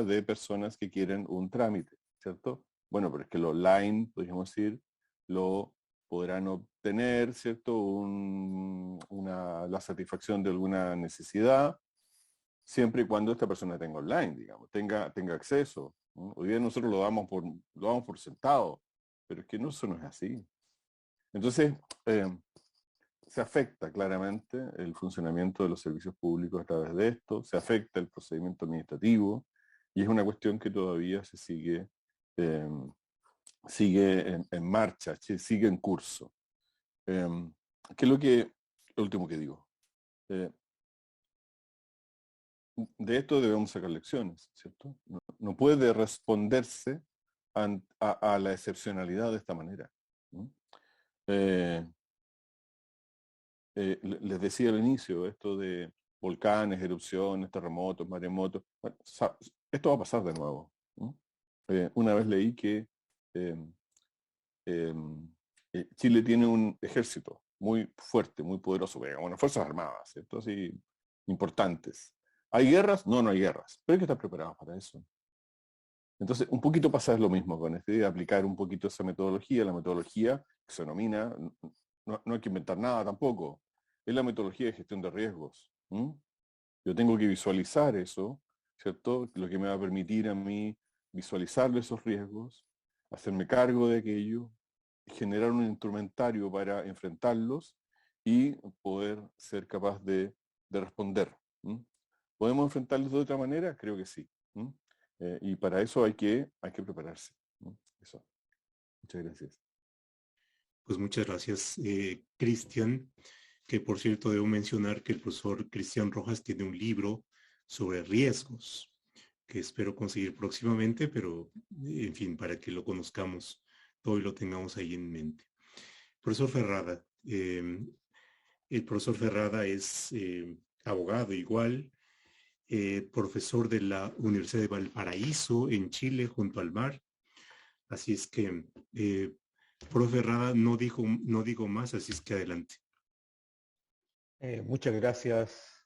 de personas que quieren un trámite, ¿cierto? Bueno, pero es que lo online, podríamos decir, lo podrán obtener, ¿cierto? La satisfacción de alguna necesidad, siempre y cuando esta persona tenga online, digamos, tenga acceso, ¿no? Hoy día nosotros lo damos por sentado, pero es que eso no es así. Entonces, se afecta claramente el funcionamiento de los servicios públicos a través de esto, se afecta el procedimiento administrativo, y es una cuestión que todavía se sigue en marcha, sigue en curso. ¿Qué es lo último que digo? De esto debemos sacar lecciones, ¿cierto? No puede responderse a la excepcionalidad de esta manera. Les decía al inicio, esto de volcanes, erupciones, terremotos, maremotos, bueno, esto va a pasar de nuevo. Una vez leí que Chile tiene un ejército muy fuerte, muy poderoso, bueno, fuerzas armadas, ¿cierto? Así, importantes. ¿Hay guerras? No hay guerras, pero hay que estar preparados para eso. Entonces, un poquito pasa lo mismo con este, de aplicar un poquito esa metodología, la metodología que se denomina, no hay que inventar nada tampoco, es la metodología de gestión de riesgos. Yo tengo que visualizar eso, ¿cierto? Lo que me va a permitir a mí visualizar esos riesgos, hacerme cargo de aquello, generar un instrumentario para enfrentarlos y poder ser capaz de responder. ¿Podemos enfrentarlos de otra manera? Creo que sí. Y para eso hay que prepararse. Eso. Muchas gracias. Pues muchas gracias, Cristian, que por cierto debo mencionar que el profesor Cristian Rojas tiene un libro sobre riesgos que espero conseguir próximamente, pero en fin, para que lo conozcamos todo y lo tengamos ahí en mente. Profesor Ferrada, el profesor Ferrada es abogado igual, profesor de la Universidad de Valparaíso en Chile, junto al mar. Así es que, profe Rada, no digo más, así es que adelante. Muchas gracias,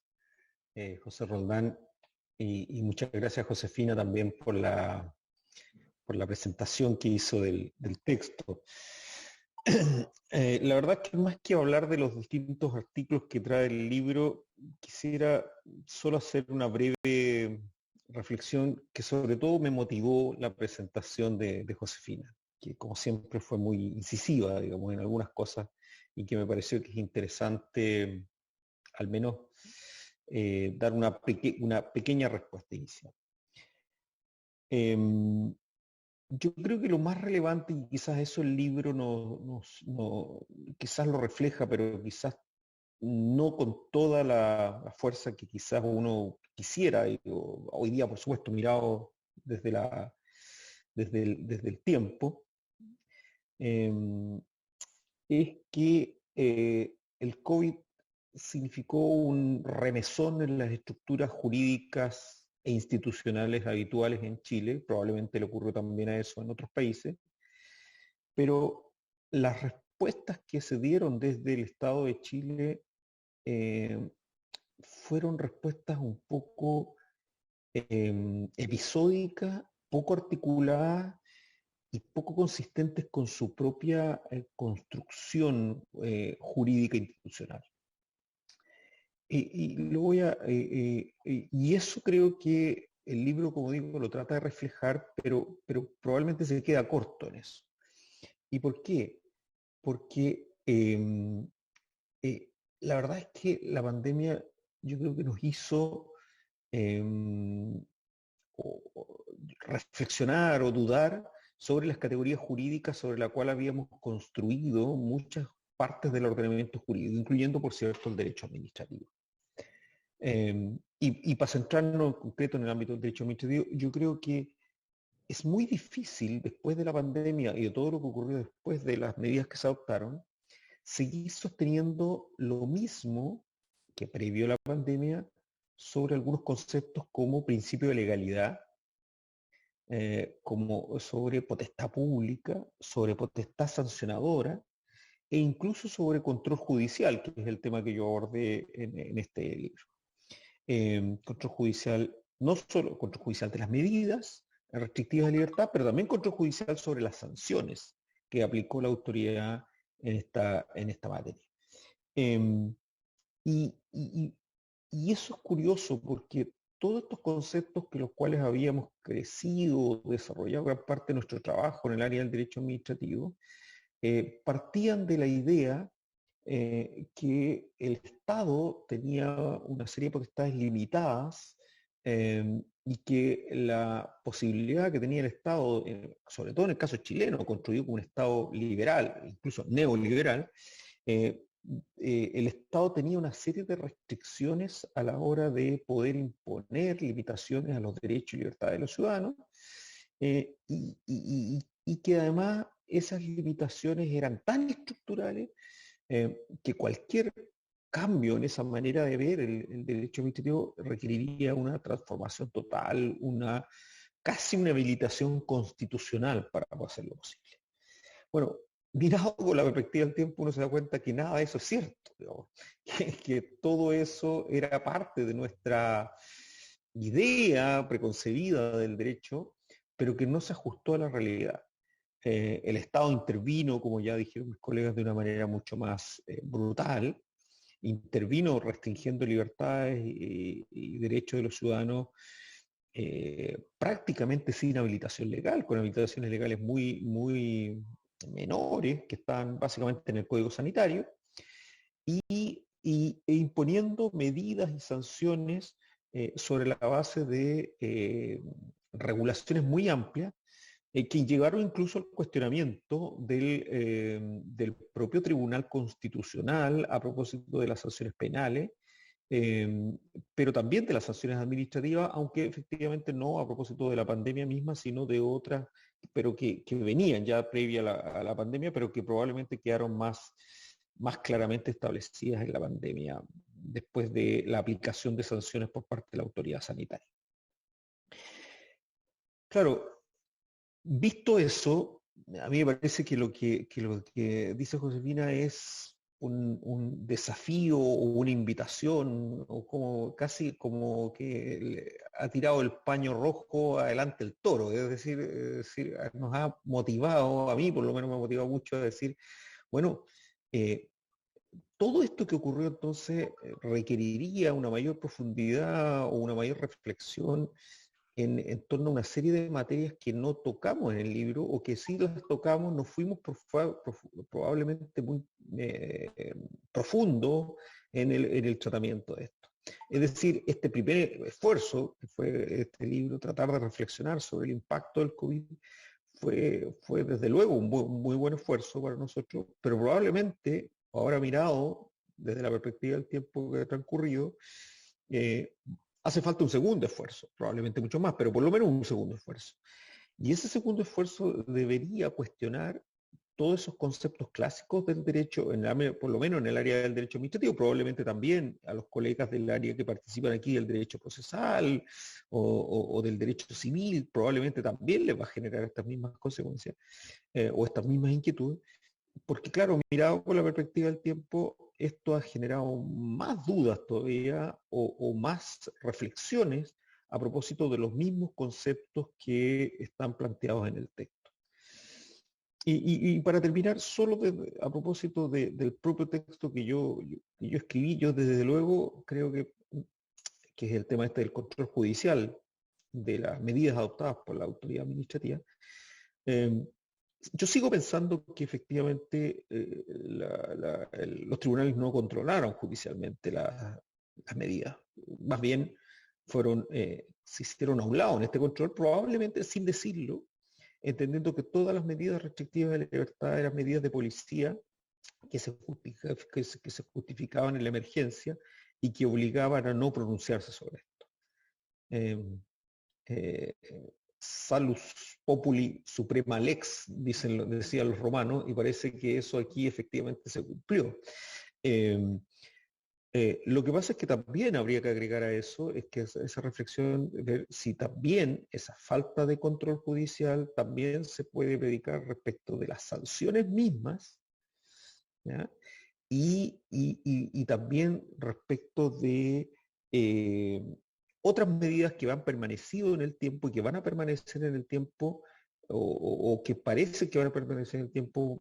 José Roldán, y muchas gracias, Josefina, también por la presentación que hizo del texto. La verdad es que más que hablar de los distintos artículos que trae el libro, quisiera solo hacer una breve reflexión que sobre todo me motivó la presentación de Josefina, que como siempre fue muy incisiva, digamos, en algunas cosas, y que me pareció que es interesante al menos dar una pequeña respuesta inicial. Yo creo que lo más relevante, y quizás eso el libro quizás lo refleja, pero quizás no con toda la fuerza que quizás uno quisiera, y hoy día por supuesto mirado desde el tiempo, es que el COVID significó un remesón en las estructuras jurídicas e institucionales habituales en Chile, probablemente le ocurrió también a eso en otros países, pero las respuestas que se dieron desde el Estado de Chile fueron respuestas un poco episódicas, poco articuladas y poco consistentes con su propia construcción jurídica institucional. Y eso creo que el libro, como digo, lo trata de reflejar, pero probablemente se queda corto en eso. ¿Y por qué? Porque la verdad es que la pandemia yo creo que nos hizo reflexionar o dudar sobre las categorías jurídicas sobre las cuales habíamos construido muchas partes del ordenamiento jurídico, incluyendo, por cierto, el derecho administrativo. Y para centrarnos en concreto en el ámbito del derecho administrativo, yo creo que es muy difícil, después de la pandemia y de todo lo que ocurrió después de las medidas que se adoptaron, seguir sosteniendo lo mismo que previo a la pandemia sobre algunos conceptos como principio de legalidad, como sobre potestad pública, sobre potestad sancionadora e incluso sobre control judicial, que es el tema que yo abordé en este libro. Control judicial, no solo control judicial de las medidas restrictivas de libertad, pero también control judicial sobre las sanciones que aplicó la autoridad en esta materia. Y eso es curioso porque todos estos conceptos que los cuales habíamos crecido, desarrollado gran parte de nuestro trabajo en el área del derecho administrativo, partían de la idea que el Estado tenía una serie de potestades limitadas y que la posibilidad que tenía el Estado, sobre todo en el caso chileno, construido como un Estado liberal, incluso neoliberal, el Estado tenía una serie de restricciones a la hora de poder imponer limitaciones a los derechos y libertades de los ciudadanos, y que además esas limitaciones eran tan estructurales que cualquier cambio en esa manera de ver el derecho administrativo requeriría una transformación total, casi una habilitación constitucional para hacerlo posible. Bueno, mirado con la perspectiva del tiempo, uno se da cuenta que nada de eso es cierto, digamos, que todo eso era parte de nuestra idea preconcebida del derecho, pero que no se ajustó a la realidad. El Estado intervino, como ya dijeron mis colegas, de una manera mucho más brutal, intervino restringiendo libertades y derechos de los ciudadanos prácticamente sin habilitación legal, con habilitaciones legales muy menores, que están básicamente en el Código Sanitario, e imponiendo medidas y sanciones sobre la base de regulaciones muy amplias, que llegaron incluso al cuestionamiento del propio Tribunal Constitucional a propósito de las sanciones penales, pero también de las sanciones administrativas, aunque efectivamente no a propósito de la pandemia misma, sino de otras, pero que venían ya previa a la pandemia, pero que probablemente quedaron más claramente establecidas en la pandemia después de la aplicación de sanciones por parte de la autoridad sanitaria. Claro, visto eso, a mí me parece que lo que dice Josefina es un desafío o una invitación, o como casi como que ha tirado el paño rojo adelante el toro, es decir, nos ha motivado, a mí por lo menos me ha motivado mucho a decir, bueno, todo esto que ocurrió entonces requeriría una mayor profundidad o una mayor reflexión en torno a una serie de materias que no tocamos en el libro, o que sí las tocamos, nos fuimos probablemente muy profundo en el tratamiento de esto. Es decir, este primer esfuerzo, que fue este libro, tratar de reflexionar sobre el impacto del COVID, fue desde luego un muy buen esfuerzo para nosotros, pero probablemente, ahora mirado desde la perspectiva del tiempo que ha transcurrido, hace falta un segundo esfuerzo, probablemente mucho más, pero por lo menos un segundo esfuerzo. Y ese segundo esfuerzo debería cuestionar todos esos conceptos clásicos del derecho, por lo menos en el área del derecho administrativo, probablemente también a los colegas del área que participan aquí del derecho procesal o del derecho civil, probablemente también les va a generar estas mismas consecuencias o estas mismas inquietudes, porque claro, mirado con la perspectiva del tiempo, esto ha generado más dudas todavía o más reflexiones a propósito de los mismos conceptos que están planteados en el texto. Y para terminar, solo a propósito del propio texto que yo escribí, yo desde luego creo que es el tema este del control judicial de las medidas adoptadas por la autoridad administrativa. Yo sigo pensando que efectivamente los tribunales no controlaron judicialmente las medidas. Más bien se hicieron a un lado en este control, probablemente sin decirlo, entendiendo que todas las medidas restrictivas de la libertad eran medidas de policía que se justificaban en la emergencia y que obligaban a no pronunciarse sobre esto. Salus populi suprema lex, decían los romanos, y parece que eso aquí efectivamente se cumplió. Lo que pasa es que también habría que agregar a eso, es que esa reflexión, ver si también esa falta de control judicial también se puede predicar respecto de las sanciones mismas, ¿ya? Y también respecto de otras medidas que han permanecido en el tiempo y que van a permanecer en el tiempo, o que parece que van a permanecer en el tiempo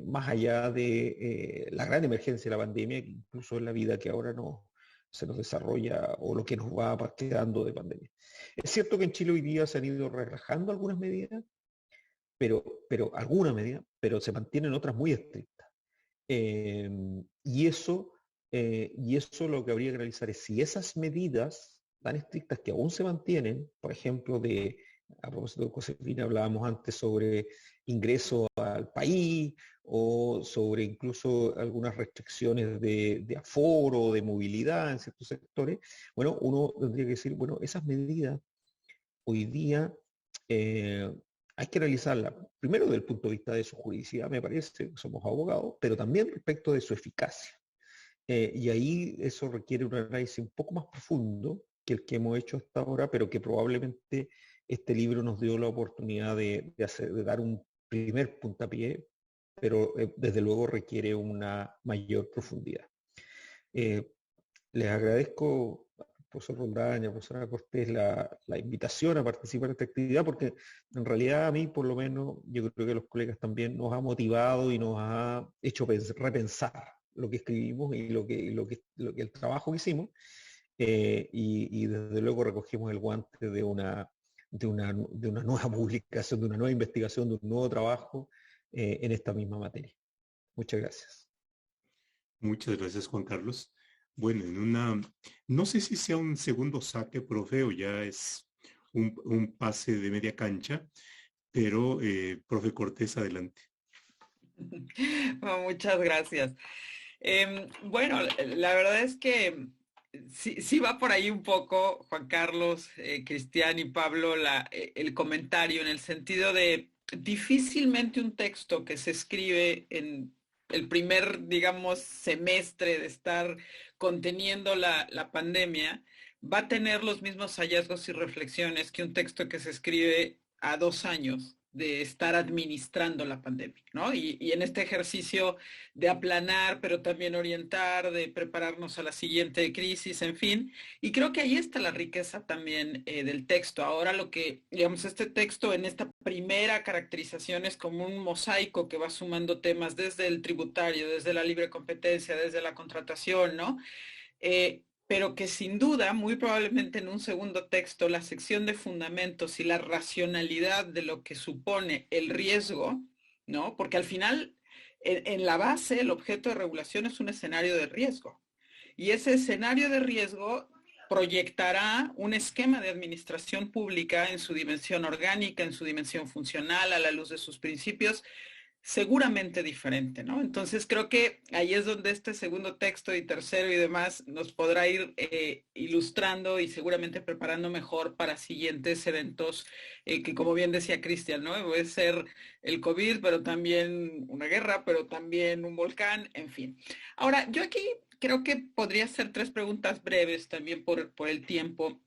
más allá de la gran emergencia de la pandemia, incluso en la vida que ahora se nos desarrolla o lo que nos va quedando de pandemia. Es cierto que en Chile hoy día se han ido relajando algunas medidas, pero algunas medidas, pero se mantienen otras muy estrictas. Y eso lo que habría que realizar es si esas medidas tan estrictas que aún se mantienen, por ejemplo, a propósito de Josefina, hablábamos antes sobre ingreso al país o sobre incluso algunas restricciones de aforo, de movilidad en ciertos sectores. Bueno, uno tendría que decir, bueno, esas medidas hoy día hay que realizarlas primero desde el punto de vista de su juridicidad, me parece, somos abogados, pero también respecto de su eficacia. Y ahí eso requiere un análisis un poco más profundo que el que hemos hecho hasta ahora, pero que probablemente este libro nos dio la oportunidad de dar un primer puntapié, pero desde luego requiere una mayor profundidad. Les agradezco, profesor Rondaña, profesora Cortés, la invitación a participar en esta actividad, porque en realidad a mí, por lo menos, yo creo que a los colegas también nos ha motivado y nos ha hecho repensar lo que escribimos y lo que el trabajo que hicimos, y desde luego recogimos el guante de una nueva publicación, de una nueva investigación, de un nuevo trabajo en esta misma materia. Muchas gracias. Muchas gracias, Juan Carlos. Bueno, no sé si sea un segundo saque, profe, o ya es un pase de media cancha, pero profe Cortés, adelante. Bueno, muchas gracias. Bueno, la verdad es que sí va por ahí un poco, Juan Carlos, Cristian y Pablo, el comentario en el sentido de difícilmente un texto que se escribe en el primer, digamos, semestre de estar conteniendo la pandemia, va a tener los mismos hallazgos y reflexiones que un texto que se escribe a 2 años de estar administrando la pandemia, ¿no? Y en este ejercicio de aplanar, pero también orientar, de prepararnos a la siguiente crisis, en fin. Y creo que ahí está la riqueza también del texto. Ahora lo que, digamos, este texto en esta primera caracterización es como un mosaico que va sumando temas desde el tributario, desde la libre competencia, desde la contratación, ¿no? Pero que sin duda, muy probablemente en un segundo texto, la sección de fundamentos y la racionalidad de lo que supone el riesgo, ¿no? Porque al final, en la base, el objeto de regulación es un escenario de riesgo. Y ese escenario de riesgo proyectará un esquema de administración pública en su dimensión orgánica, en su dimensión funcional, a la luz de sus principios, seguramente diferente, ¿no? Entonces creo que ahí es donde este segundo texto y tercero y demás nos podrá ir ilustrando y seguramente preparando mejor para siguientes eventos que, como bien decía Cristian, ¿no? Puede ser el COVID, pero también una guerra, pero también un volcán, en fin. Ahora, yo aquí creo que podría hacer 3 preguntas breves también por el tiempo.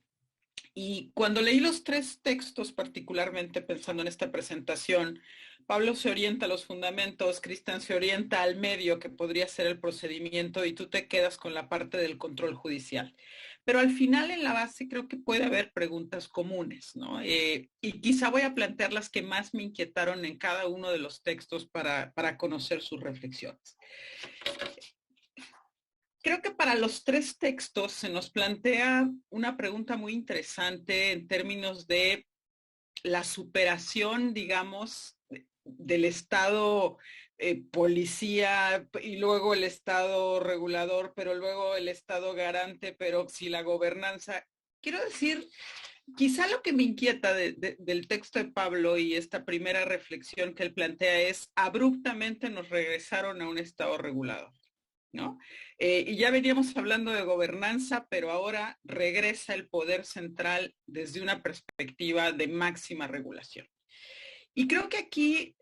Y cuando leí los 3 textos, particularmente pensando en esta presentación, Pablo se orienta a los fundamentos, Cristian se orienta al medio, que podría ser el procedimiento, y tú te quedas con la parte del control judicial. Pero al final, en la base, creo que puede haber preguntas comunes, ¿no? Y quizá voy a plantear las que más me inquietaron en cada uno de los textos para conocer sus reflexiones. Creo que para los 3 textos se nos plantea una pregunta muy interesante en términos de la superación, digamos, del Estado policía y luego el Estado regulador, pero luego el Estado garante, pero si la gobernanza. Quiero decir, quizá lo que me inquieta del texto de Pablo y esta primera reflexión que él plantea es, abruptamente nos regresaron a un Estado regulador, ¿no? Y ya veníamos hablando de gobernanza, pero ahora regresa el poder central desde una perspectiva de máxima regulación. Y creo que aquí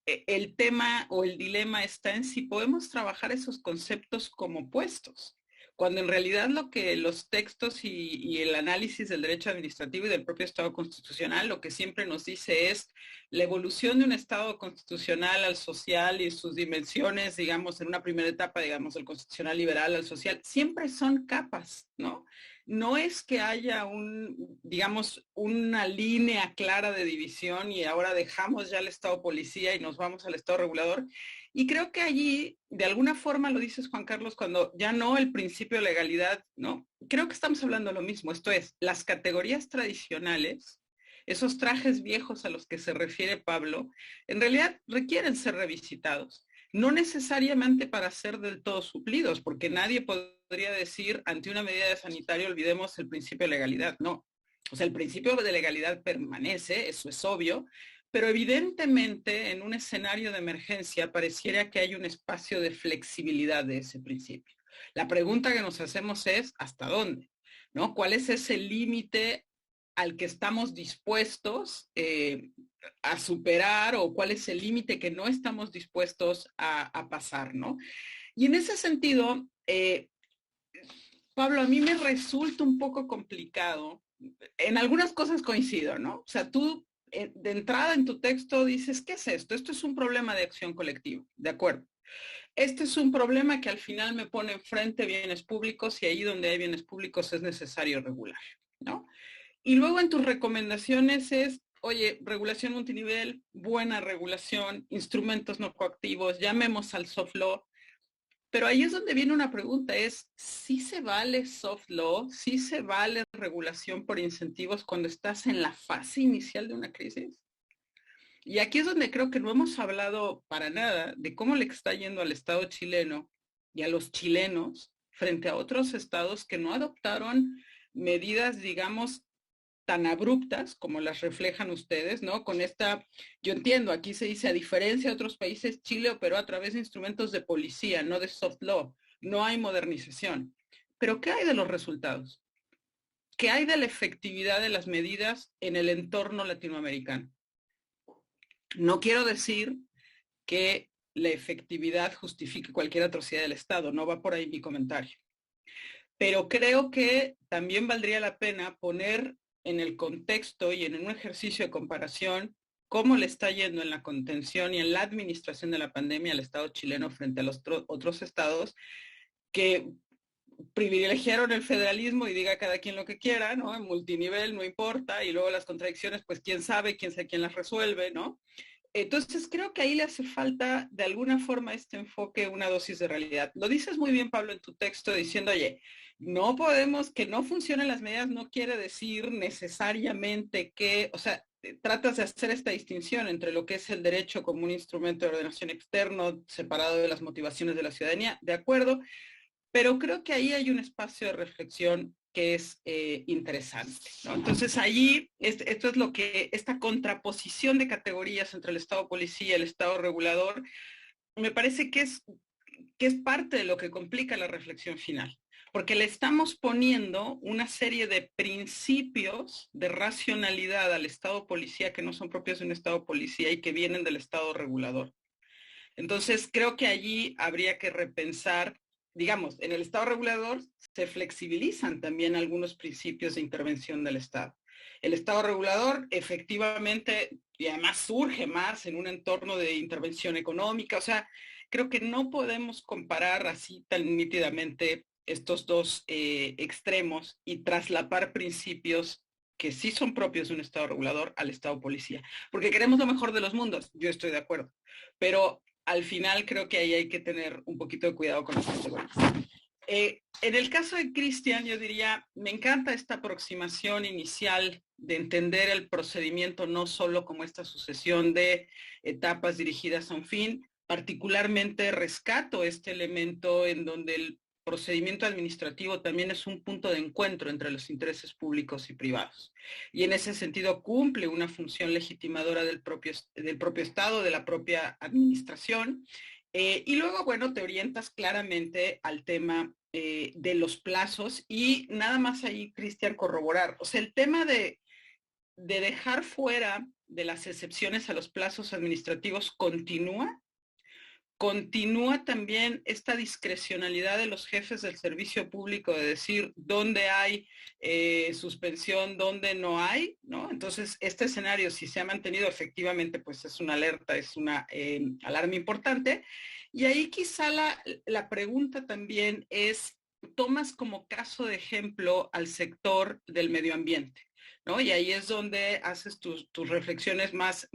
el tema o el dilema está en si podemos trabajar esos conceptos como opuestos, cuando en realidad lo que los textos y el análisis del derecho administrativo y del propio Estado constitucional lo que siempre nos dice es la evolución de un Estado constitucional al social y sus dimensiones, digamos, en una primera etapa, digamos, el constitucional liberal al social, siempre son capas, ¿no? No es que haya digamos, una línea clara de división y ahora dejamos ya el Estado policía y nos vamos al Estado regulador. Y creo que allí, de alguna forma, lo dices, Juan Carlos, cuando ya no el principio de legalidad, ¿no? Creo que estamos hablando de lo mismo. Esto es, las categorías tradicionales, esos trajes viejos a los que se refiere Pablo, en realidad requieren ser revisitados. No necesariamente para ser del todo suplidos, porque nadie podría decir, ante una medida de sanitario, olvidemos el principio de legalidad. No. O sea, el principio de legalidad permanece, eso es obvio, pero evidentemente en un escenario de emergencia pareciera que hay un espacio de flexibilidad de ese principio. La pregunta que nos hacemos es, ¿hasta dónde? ¿No? ¿Cuál es ese límite al que estamos dispuestos a superar o cuál es el límite que no estamos dispuestos a pasar, ¿no? Y en ese sentido, Pablo, a mí me resulta un poco complicado. En algunas cosas coincido, ¿no? O sea, tú de entrada en tu texto dices, ¿qué es esto? Esto es un problema de acción colectiva, ¿de acuerdo? Este es un problema que al final me pone enfrente bienes públicos y ahí donde hay bienes públicos es necesario regular, ¿no? Y luego en tus recomendaciones es, oye, regulación multinivel, buena regulación, instrumentos no coactivos, llamemos al soft law. Pero ahí es donde viene una pregunta, es, ¿sí se vale soft law? ¿Sí se vale regulación por incentivos cuando estás en la fase inicial de una crisis? Y aquí es donde creo que no hemos hablado para nada de cómo le está yendo al Estado chileno y a los chilenos frente a otros estados que no adoptaron medidas, digamos, tan abruptas como las reflejan ustedes, ¿no? Con esta, yo entiendo, aquí se dice, a diferencia de otros países, Chile operó a través de instrumentos de policía, no de soft law, no hay modernización. Pero ¿qué hay de los resultados? ¿Qué hay de la efectividad de las medidas en el entorno latinoamericano? No quiero decir que la efectividad justifique cualquier atrocidad del Estado, no va por ahí mi comentario. Pero creo que también valdría la pena poner en el contexto y en un ejercicio de comparación cómo le está yendo en la contención y en la administración de la pandemia al Estado chileno frente a los otros estados que privilegiaron el federalismo y diga cada quien lo que quiera, ¿no? En multinivel no importa, y luego las contradicciones, pues quién sabe quién las resuelve, ¿no? Entonces creo que ahí le hace falta de alguna forma este enfoque, una dosis de realidad. Lo dices muy bien, Pablo, en tu texto diciendo, oye, no podemos, que no funcionen las medidas no quiere decir necesariamente que, o sea, tratas de hacer esta distinción entre lo que es el derecho como un instrumento de ordenación externo separado de las motivaciones de la ciudadanía, de acuerdo, pero creo que ahí hay un espacio de reflexión que es interesante, ¿no? Entonces allí, esto es lo que, esta contraposición de categorías entre el Estado policía y el Estado regulador, me parece que es parte de lo que complica la reflexión final, porque le estamos poniendo una serie de principios de racionalidad al Estado policía que no son propios de un Estado policía y que vienen del Estado regulador. Entonces, creo que allí habría que repensar, digamos, en el Estado regulador se flexibilizan también algunos principios de intervención del Estado. El Estado regulador efectivamente, y además surge más en un entorno de intervención económica, o sea, creo que no podemos comparar así tan nítidamente estos dos extremos y traslapar principios que sí son propios de un Estado regulador al Estado policía, porque queremos lo mejor de los mundos, yo estoy de acuerdo, pero al final creo que ahí hay que tener un poquito de cuidado con las categorías. En el caso de Cristian, yo diría, me encanta esta aproximación inicial de entender el procedimiento no solo como esta sucesión de etapas dirigidas a un fin, particularmente rescato este elemento en donde el procedimiento administrativo también es un punto de encuentro entre los intereses públicos y privados. Y en ese sentido cumple una función legitimadora del propio Estado, de la propia administración. Y luego, bueno, te orientas claramente al tema de los plazos y nada más ahí, Cristian, corroborar. O sea, el tema de dejar fuera de las excepciones a los plazos administrativos continúa también esta discrecionalidad de los jefes del servicio público de decir dónde hay suspensión, dónde no hay, ¿no? Entonces, este escenario, si se ha mantenido efectivamente, pues es una alerta, es una alarma importante. Y ahí quizá la pregunta también es, tomas como caso de ejemplo al sector del medio ambiente, ¿no? Y ahí es donde haces tus reflexiones más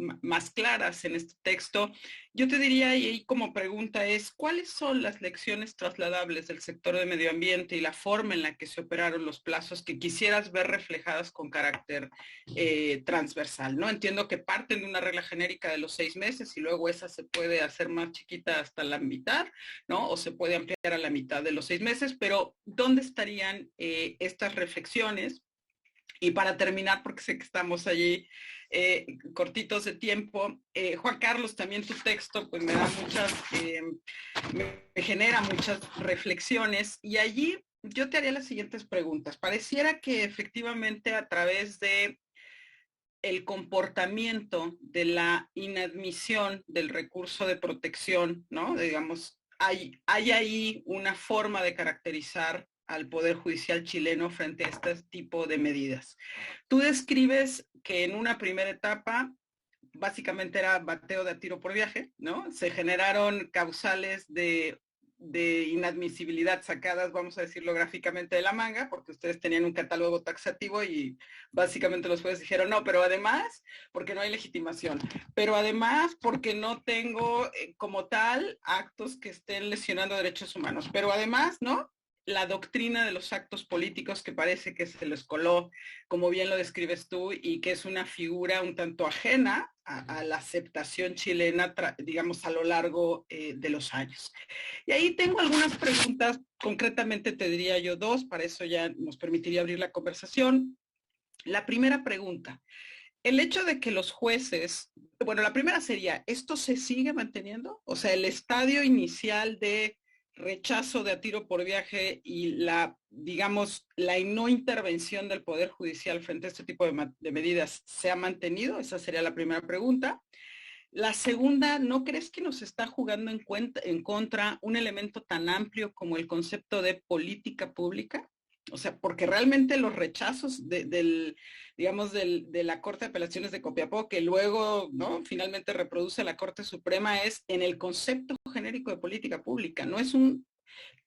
claras en este texto. Yo te diría, y ahí como pregunta es, ¿cuáles son las lecciones trasladables del sector de medio ambiente y la forma en la que se operaron los plazos que quisieras ver reflejadas con carácter transversal, ¿no? Entiendo que parten de una regla genérica de los 6 meses y luego esa se puede hacer más chiquita hasta la mitad, ¿no? O se puede ampliar a la mitad de los 6 meses, pero ¿dónde estarían estas reflexiones? Y para terminar, porque sé que estamos allí cortitos de tiempo, Juan Carlos, también tu texto pues me da me genera muchas reflexiones y allí yo te haría las siguientes preguntas. Pareciera que efectivamente a través de el comportamiento de la inadmisión del recurso de protección, ¿no? Digamos, hay ahí una forma de caracterizar al Poder Judicial chileno frente a este tipo de medidas. Tú describes que en una primera etapa básicamente era bateo de a tiro por viaje, ¿no? Se generaron causales de inadmisibilidad sacadas, vamos a decirlo gráficamente, de la manga, porque ustedes tenían un catálogo taxativo y básicamente los jueces dijeron, no, pero además, porque no hay legitimación, pero además porque no tengo como tal actos que estén lesionando derechos humanos, pero además, ¿no? La doctrina de los actos políticos que parece que se les coló, como bien lo describes tú, y que es una figura un tanto ajena a la aceptación chilena, digamos, a lo largo de los años. Y ahí tengo algunas preguntas, concretamente te diría yo 2, para eso ya nos permitiría abrir la conversación. La primera pregunta, el hecho de que los jueces, bueno, la primera sería, ¿esto se sigue manteniendo? O sea, el estadio inicial de rechazo de a tiro por viaje y digamos, la no intervención del Poder Judicial frente a este tipo de medidas se ha mantenido? Esa sería la primera pregunta. La segunda, ¿no crees que nos está jugando en contra un elemento tan amplio como el concepto de política pública? O sea, porque realmente los rechazos de la Corte de Apelaciones de Copiapó, que luego, ¿no?, finalmente reproduce la Corte Suprema, es en el concepto genérico de política pública. No es un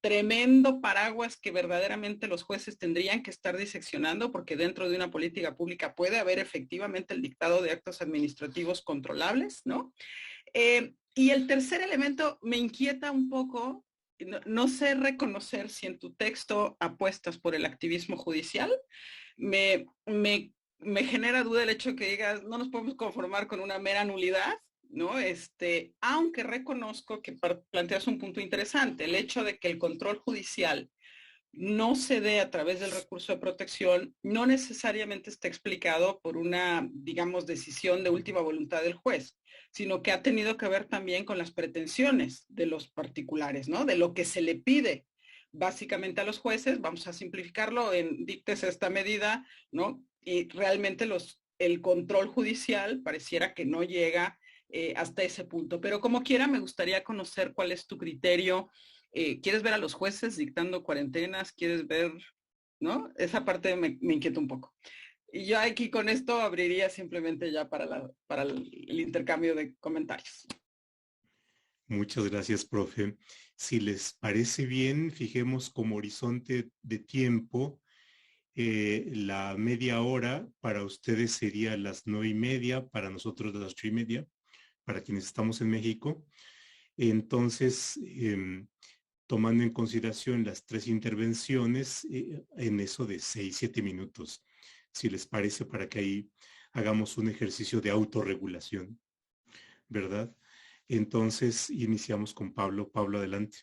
tremendo paraguas que verdaderamente los jueces tendrían que estar diseccionando, porque dentro de una política pública puede haber efectivamente el dictado de actos administrativos controlables, ¿no? Y el tercer elemento me inquieta un poco. No sé reconocer si en tu texto apuestas por el activismo judicial. Me genera duda el hecho de que digas, no nos podemos conformar con una mera nulidad, ¿no? Aunque reconozco que planteas un punto interesante, el hecho de que el control judicial no se dé a través del recurso de protección, no necesariamente está explicado por una, digamos, decisión de última voluntad del juez, sino que ha tenido que ver también con las pretensiones de los particulares, ¿no? De lo que se le pide básicamente a los jueces. Vamos a simplificarlo en dictes esta medida, ¿no? Y realmente el control judicial pareciera que no llega hasta ese punto. Pero como quiera, me gustaría conocer cuál es tu criterio. ¿Quieres ver a los jueces dictando cuarentenas? ¿Quieres ver, no? Esa parte me inquieta un poco. Y yo aquí con esto abriría simplemente ya para el intercambio de comentarios. Muchas gracias, profe. Si les parece bien, fijemos como horizonte de tiempo la media hora. Para ustedes sería las 9:30, para nosotros las 8:30, para quienes estamos en México. Entonces, tomando en consideración las 3 intervenciones, en eso de 6-7 minutos, si les parece, para que ahí hagamos un ejercicio de autorregulación, ¿verdad? Entonces, iniciamos con Pablo. Pablo, adelante.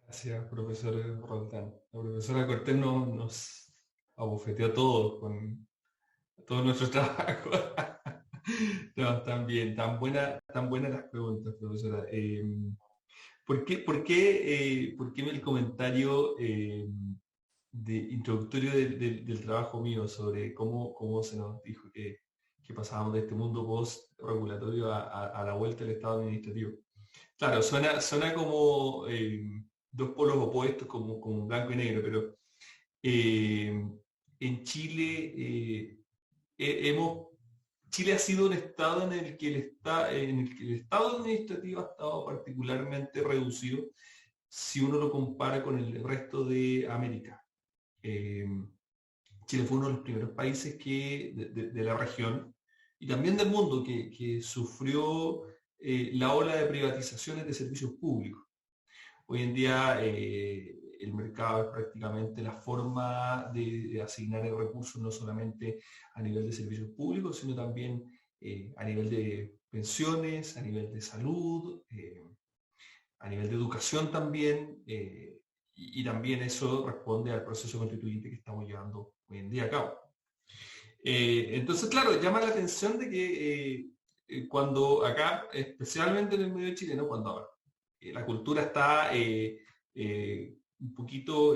Gracias, profesor Roldán. La profesora Cortés nos abofeteó a todos con todo nuestro trabajo. No, también, tan buenas las preguntas, profesora. ¿Por qué el comentario introductorio del trabajo mío sobre cómo se nos dijo que pasábamos de este mundo post-regulatorio a la vuelta del Estado administrativo? Claro, suena como dos polos opuestos, como blanco y negro, pero en Chile Chile ha sido un estado en el que el Estado administrativo ha estado particularmente reducido si uno lo compara con el resto de América. Chile fue uno de los primeros países de la región y también del mundo que sufrió la ola de privatizaciones de servicios públicos. Hoy en día el mercado es prácticamente la forma de asignar el recurso, no solamente a nivel de servicios públicos, sino también a nivel de pensiones, a nivel de salud, a nivel de educación también, y también eso responde al proceso constituyente que estamos llevando hoy en día a cabo. Entonces, claro, llama la atención de que cuando acá, especialmente en el medio chileno, cuando ahora la cultura está un poquito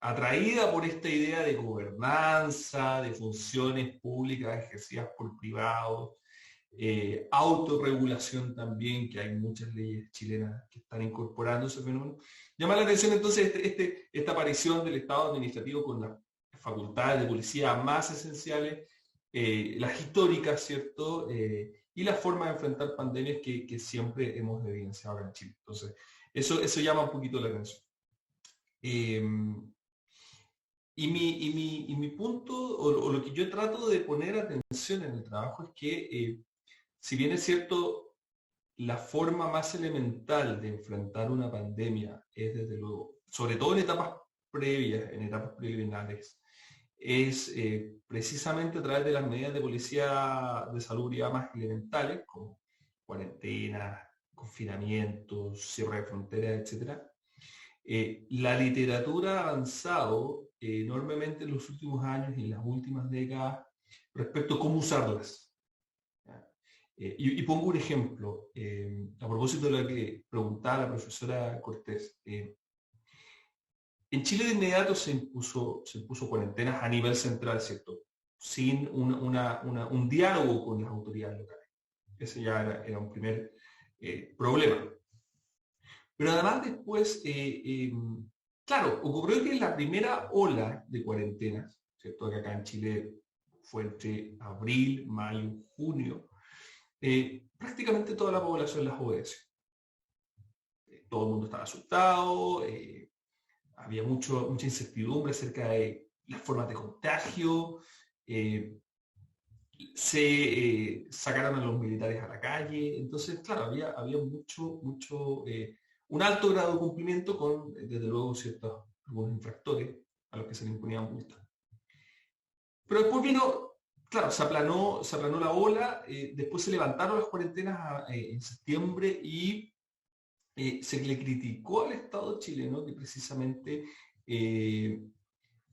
atraída por esta idea de gobernanza, de funciones públicas ejercidas por privados, autorregulación también, que hay muchas leyes chilenas que están incorporando ese fenómeno. Llama la atención entonces esta aparición del Estado administrativo con las facultades de policía más esenciales, las históricas, ¿cierto? Y la forma de enfrentar pandemias que siempre hemos evidenciado en Chile. Entonces, eso llama un poquito la atención. Y mi punto, o lo que yo trato de poner atención en el trabajo es que, si bien es cierto, la forma más elemental de enfrentar una pandemia es, desde luego, sobre todo en etapas previas, en etapas preliminares, es precisamente a través de las medidas de policía de salubridad más elementales, como cuarentena, confinamientos, cierre de fronteras, etc. La literatura ha avanzado enormemente en los últimos años y en las últimas décadas respecto a cómo usarlas. Y pongo un ejemplo, a propósito de lo que preguntaba la profesora Cortés. En Chile de inmediato se impuso cuarentenas a nivel central, ¿cierto? Sin un diálogo con las autoridades locales. Ese ya era un primer problema. Pero además después, claro, ocurrió que en la primera ola de cuarentenas, ¿cierto? Que acá en Chile fue entre abril, mayo, junio, prácticamente toda la población las obedeció. Todo el mundo estaba asustado, había mucha incertidumbre acerca de las formas de contagio, se sacaron a los militares a la calle, entonces, claro, había un alto grado de cumplimiento con, desde luego, algunos infractores a los que se les imponían multas. Pero después vino, claro, se aplanó la ola, después se levantaron las cuarentenas en septiembre y se le criticó al Estado chileno que precisamente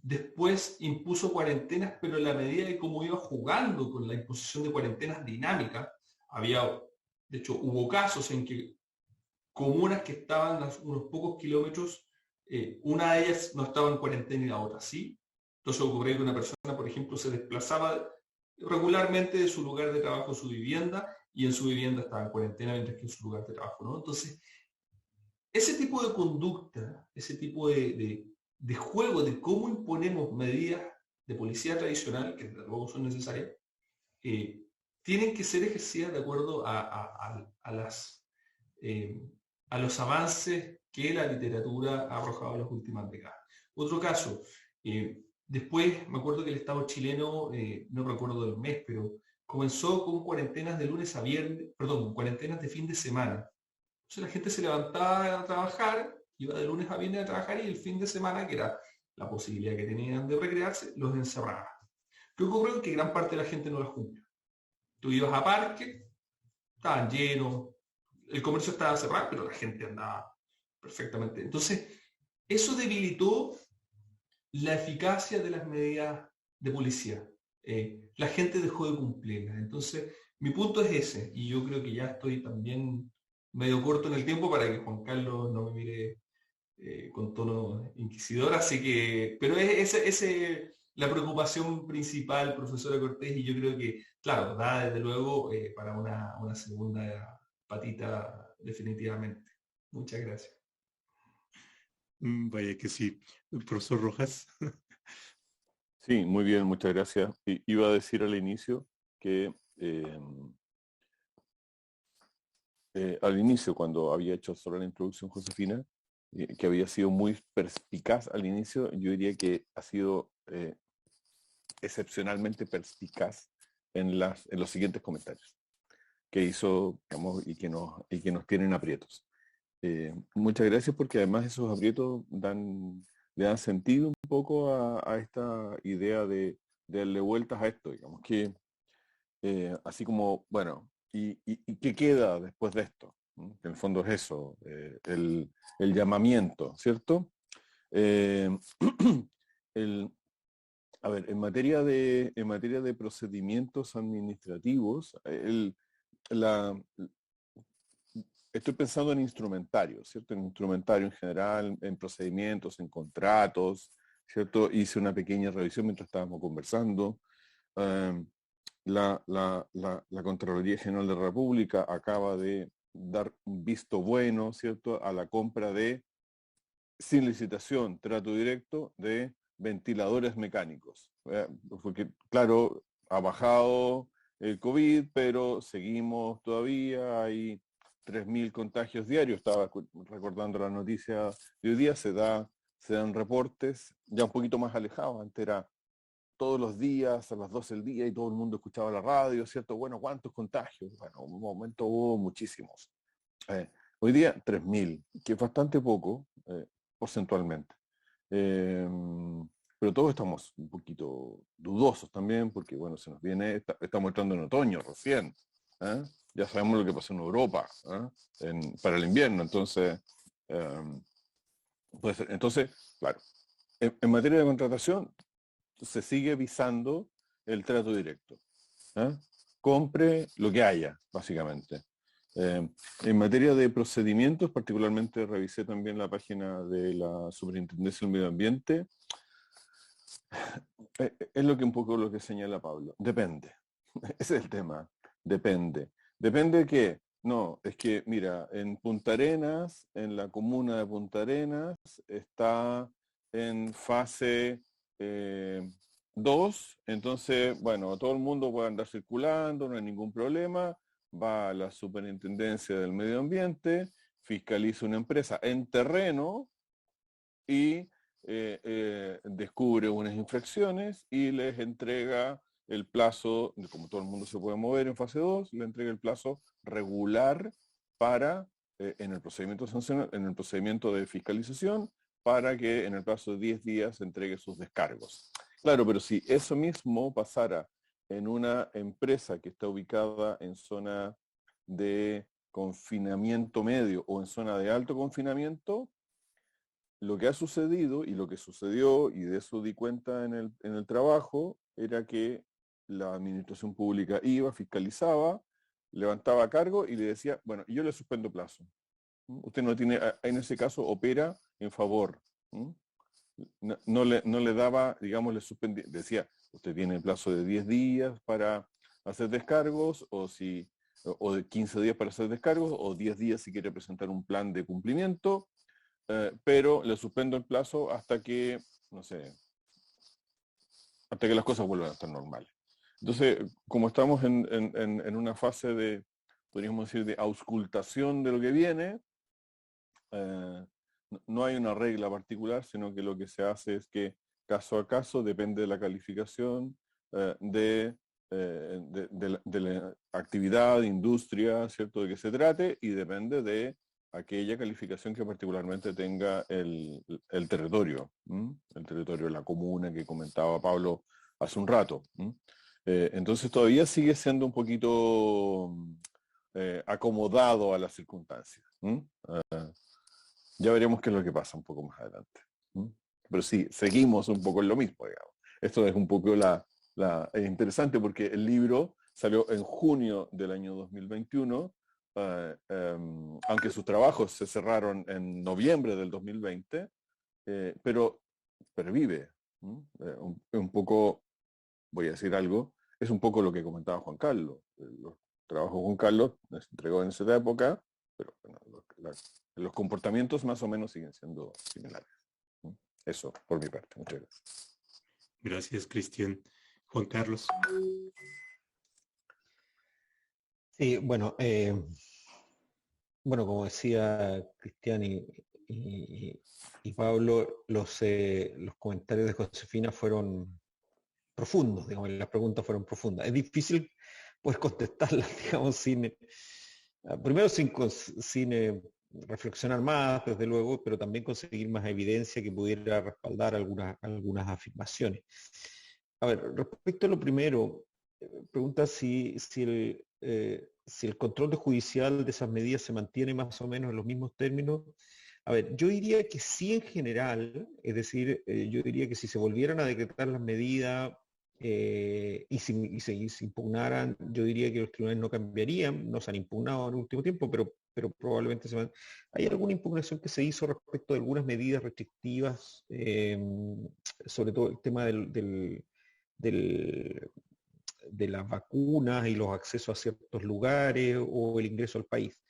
después impuso cuarentenas, pero en la medida de cómo iba jugando con la imposición de cuarentenas dinámicas, de hecho, hubo casos en que comunas que estaban a unos pocos kilómetros, una de ellas no estaba en cuarentena y la otra sí. Entonces ocurrió que una persona, por ejemplo, se desplazaba regularmente de su lugar de trabajo a su vivienda y en su vivienda estaba en cuarentena mientras que en su lugar de trabajo, ¿no? Entonces, ese tipo de conducta, ese tipo de juego de cómo imponemos medidas de policía tradicional, que desde luego son necesarias, tienen que ser ejercidas de acuerdo a los avances que la literatura ha arrojado en las últimas décadas. Otro caso, después me acuerdo que el Estado chileno, no recuerdo del mes, pero comenzó con cuarentenas de lunes a viernes, perdón, cuarentenas de fin de semana. Entonces la gente se levantaba a trabajar, iba de lunes a viernes a trabajar y el fin de semana, que era la posibilidad que tenían de recrearse, los encerraba. ¿Qué ocurrió? Que gran parte de la gente no las cumplió. Tú ibas a parque, estaban llenos, el comercio estaba cerrado, pero la gente andaba perfectamente. Entonces, eso debilitó la eficacia de las medidas de policía. La gente dejó de cumplirlas. Entonces, mi punto es ese, y yo creo que ya estoy también medio corto en el tiempo para que Juan Carlos no me mire con tono inquisidor, así que, pero es la preocupación principal, profesora Cortés, y yo creo que, claro, da desde luego para una segunda patita definitivamente. Muchas gracias. Vaya que sí. Profesor Rojas. Sí, muy bien, muchas gracias. Iba a decir al inicio que al inicio, cuando había hecho solo la introducción Josefina, que había sido muy perspicaz al inicio, yo diría que ha sido excepcionalmente perspicaz en los siguientes comentarios que hizo, digamos, y que nos tienen aprietos. Muchas gracias, porque además esos aprietos le dan sentido un poco a esta idea de darle vueltas a esto, digamos, que así como, bueno, ¿y qué queda después de esto? Que en el fondo es eso, el llamamiento, ¿cierto? A ver, en materia de procedimientos administrativos, estoy pensando en instrumentarios, ¿cierto? En instrumentario en general, en procedimientos, en contratos, ¿cierto? Hice una pequeña revisión mientras estábamos conversando. La Contraloría General de la República acaba de dar un visto bueno, ¿cierto?, a la compra sin licitación, trato directo, de ventiladores mecánicos. Porque, claro, ha bajado el COVID, pero seguimos todavía, hay 3.000 contagios diarios. Estaba recordando la noticia de hoy día, se dan reportes ya un poquito más alejados. Antes era todos los días, a las 12 del día, y todo el mundo escuchaba la radio, ¿cierto? Bueno, ¿cuántos contagios? Bueno, en un momento hubo muchísimos. Hoy día 3.000, que es bastante poco porcentualmente. Pero todos estamos un poquito dudosos también, porque bueno, se nos viene, estamos entrando en otoño recién. Ya sabemos lo que pasó en Europa para el invierno. Entonces, claro, en materia de contratación se sigue visando el trato directo. Compre lo que haya, básicamente. En materia de procedimientos, particularmente revisé también la página de la Superintendencia del Medio Ambiente. Es un poco lo que señala Pablo. Depende. Ese es el tema. Depende. Depende de qué. No, es que, mira, en Punta Arenas, en la comuna de Punta Arenas, está en fase 2, entonces, bueno, todo el mundo puede andar circulando, no hay ningún problema, va a la Superintendencia del Medio Ambiente, fiscaliza una empresa en terreno y descubre unas infracciones y les entrega el plazo, como todo el mundo se puede mover en fase 2, le entrega el plazo regular para, en el procedimiento sancional, en el procedimiento de fiscalización, para que en el plazo de 10 días entregue sus descargos. Claro, pero si eso mismo pasara en una empresa que está ubicada en zona de confinamiento medio o en zona de alto confinamiento, lo que ha sucedido y lo que sucedió, y de eso di cuenta en el trabajo, era que la administración pública iba, fiscalizaba, levantaba cargo y le decía, bueno, yo le suspendo plazo. Usted no tiene, en ese caso opera en favor. No le daba, digamos, le suspendía, decía, usted tiene el plazo de 10 días para hacer descargos, o de 15 días para hacer descargos, o 10 días si quiere presentar un plan de cumplimiento, pero le suspendo el plazo hasta que, no sé, hasta que las cosas vuelvan a estar normales. Entonces, como estamos en una fase de, podríamos decir, de auscultación de lo que viene, no hay una regla particular, sino que lo que se hace es que caso a caso depende de la calificación de la actividad, industria, ¿cierto?, de que se trate, y depende de aquella calificación que particularmente tenga el territorio, el territorio de la comuna que comentaba Pablo hace un rato. Entonces todavía sigue siendo un poquito acomodado a las circunstancias. Ya veremos qué es lo que pasa un poco más adelante. Pero sí, seguimos un poco en lo mismo, digamos. Esto es un poco es interesante porque el libro salió en junio del año 2021, aunque sus trabajos se cerraron en noviembre del 2020, pero pervive. Un poco, voy a decir algo, es un poco lo que comentaba Juan Carlos. Los trabajos de Juan Carlos se entregó en esa época, pero bueno, los comportamientos más o menos siguen siendo similares. Eso, por mi parte. Muchas gracias. Gracias, Cristian. Juan Carlos. Sí, bueno, como decía Cristian y Pablo, los comentarios de Josefina fueron profundos, digamos, las preguntas fueron profundas. Es difícil pues contestarlas, digamos, primero sin reflexionar más, desde luego, pero también conseguir más evidencia que pudiera respaldar algunas afirmaciones. A ver, respecto a lo primero, pregunta si el control judicial de esas medidas se mantiene más o menos en los mismos términos. A ver, yo diría que sí en general, es decir, yo diría que si se volvieran a decretar las medidas y se impugnaran, yo diría que los tribunales no cambiarían, no se han impugnado en el último tiempo, pero probablemente se van. Hay alguna impugnación que se hizo respecto de algunas medidas restrictivas, sobre todo el tema de las vacunas y los accesos a ciertos lugares o el ingreso al país.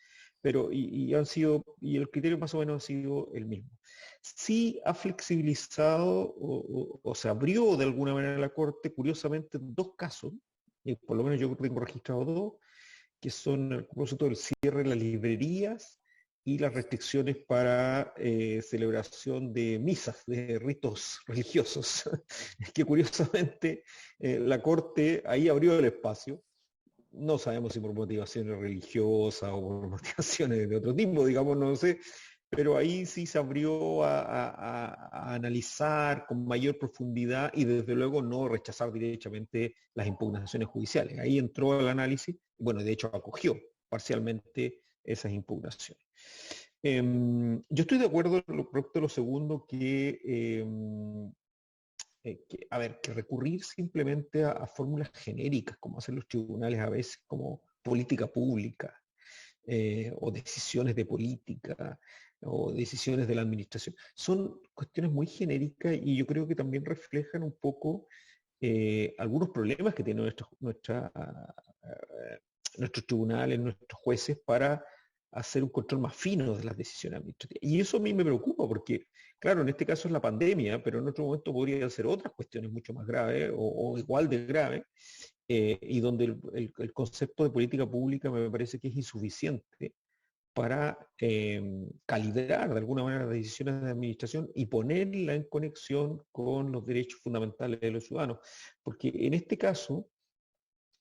Pero, y el criterio más o menos ha sido el mismo. Sí ha flexibilizado o se abrió de alguna manera la Corte, curiosamente, dos casos, y por lo menos yo tengo registrado dos, que son el propósito del cierre de las librerías y las restricciones para celebración de misas, de ritos religiosos. Que curiosamente la Corte ahí abrió el espacio. No sabemos si por motivaciones religiosas o por motivaciones de otro tipo, digamos, no sé, pero ahí sí se abrió a analizar con mayor profundidad y desde luego no rechazar directamente las impugnaciones judiciales. Ahí entró el análisis, bueno, de hecho acogió parcialmente esas impugnaciones. Yo estoy de acuerdo respecto a lo segundo que que recurrir simplemente a fórmulas genéricas, como hacen los tribunales a veces, como política pública, o decisiones de política, o decisiones de la administración. Son cuestiones muy genéricas y yo creo que también reflejan un poco algunos problemas que tiene nuestros tribunales, nuestros jueces, para hacer un control más fino de las decisiones administrativas. Y eso a mí me preocupa porque, claro, en este caso es la pandemia, pero en otro momento podrían ser otras cuestiones mucho más graves o igual de graves, y donde el concepto de política pública me parece que es insuficiente para calibrar de alguna manera las decisiones de administración y ponerla en conexión con los derechos fundamentales de los ciudadanos. Porque en este caso,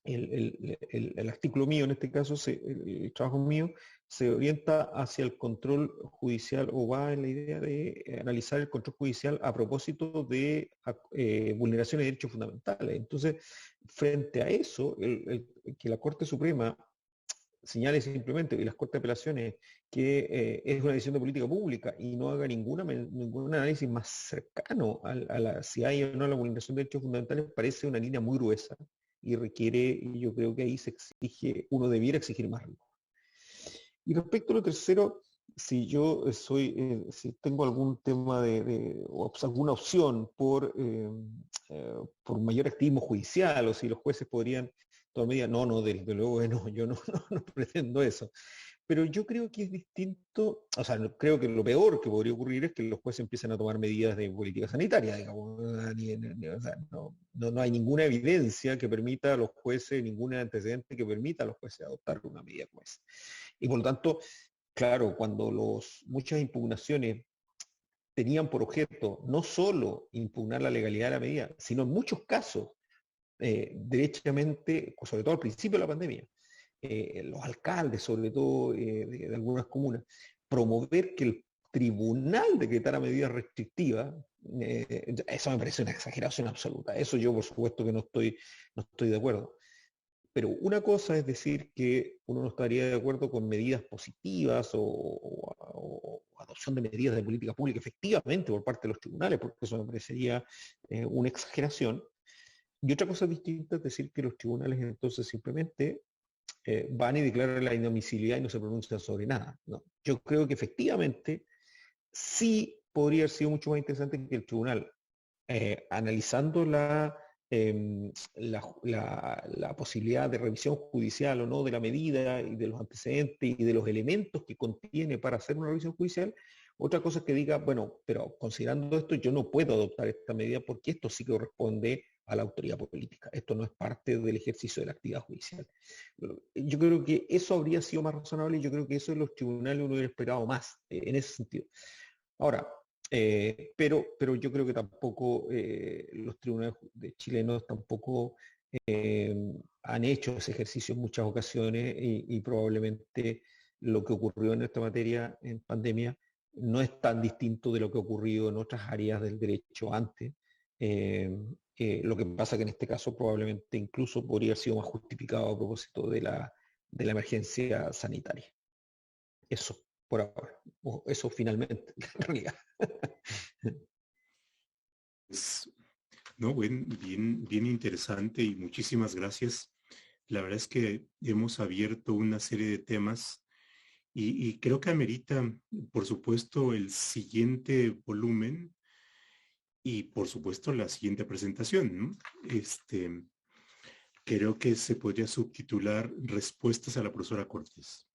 el artículo mío, en este caso, el trabajo mío, se orienta hacia el control judicial o va en la idea de analizar el control judicial a propósito de vulneraciones de derechos fundamentales. Entonces, frente a eso, que la Corte Suprema señale simplemente y las Cortes de Apelaciones que es una decisión de política pública y no haga ningún análisis más cercano si hay o no la vulneración de derechos fundamentales, parece una línea muy gruesa y requiere, y yo creo que ahí uno debiera exigir más rigor. Y respecto a lo tercero, si yo si tengo algún tema o alguna opción por mayor activismo judicial, o si los jueces podrían tomar medidas, no, desde luego que no, yo no pretendo eso. Pero yo creo que es distinto, o sea, creo que lo peor que podría ocurrir es que los jueces empiecen a tomar medidas de política sanitaria, digamos. O sea, no hay ninguna evidencia que permita a los jueces, ningún antecedente que permita a los jueces adoptar una medida como esa. Y por lo tanto, claro, cuando muchas impugnaciones tenían por objeto no solo impugnar la legalidad de la medida, sino en muchos casos, derechamente, sobre todo al principio de la pandemia, los alcaldes, sobre todo de algunas comunas, promover que el tribunal decretara medidas restrictivas, eso me parece una exageración absoluta. Eso yo, por supuesto, que no estoy de acuerdo. Pero una cosa es decir que uno no estaría de acuerdo con medidas positivas o adopción de medidas de política pública efectivamente por parte de los tribunales, porque eso me parecería una exageración. Y otra cosa distinta es decir que los tribunales entonces simplemente van y declaran la inadmisibilidad y no se pronuncian sobre nada, ¿no? Yo creo que efectivamente sí podría haber sido mucho más interesante que el tribunal, analizando la posibilidad de revisión judicial o no de la medida y de los antecedentes y de los elementos que contiene para hacer una revisión judicial. Otra cosa es que diga, bueno, pero considerando esto yo no puedo adoptar esta medida porque esto sí que corresponde a la autoridad política. Esto no es parte del ejercicio de la actividad judicial. Yo creo que eso habría sido más razonable y yo creo que eso en los tribunales uno hubiera esperado más en ese sentido. Ahora, pero yo creo que tampoco los tribunales chilenos tampoco han hecho ese ejercicio en muchas ocasiones y probablemente lo que ocurrió en esta materia en pandemia no es tan distinto de lo que ha ocurrido en otras áreas del derecho antes. Lo que pasa que en este caso probablemente incluso podría haber sido más justificado a propósito de la emergencia sanitaria. Eso por ahora, o eso finalmente, en realidad. No, bien interesante y muchísimas gracias. La verdad es que hemos abierto una serie de temas y creo que amerita, por supuesto, el siguiente volumen y, por supuesto, la siguiente presentación, ¿no? Creo que se podría subtitular Respuestas a la profesora Cortés,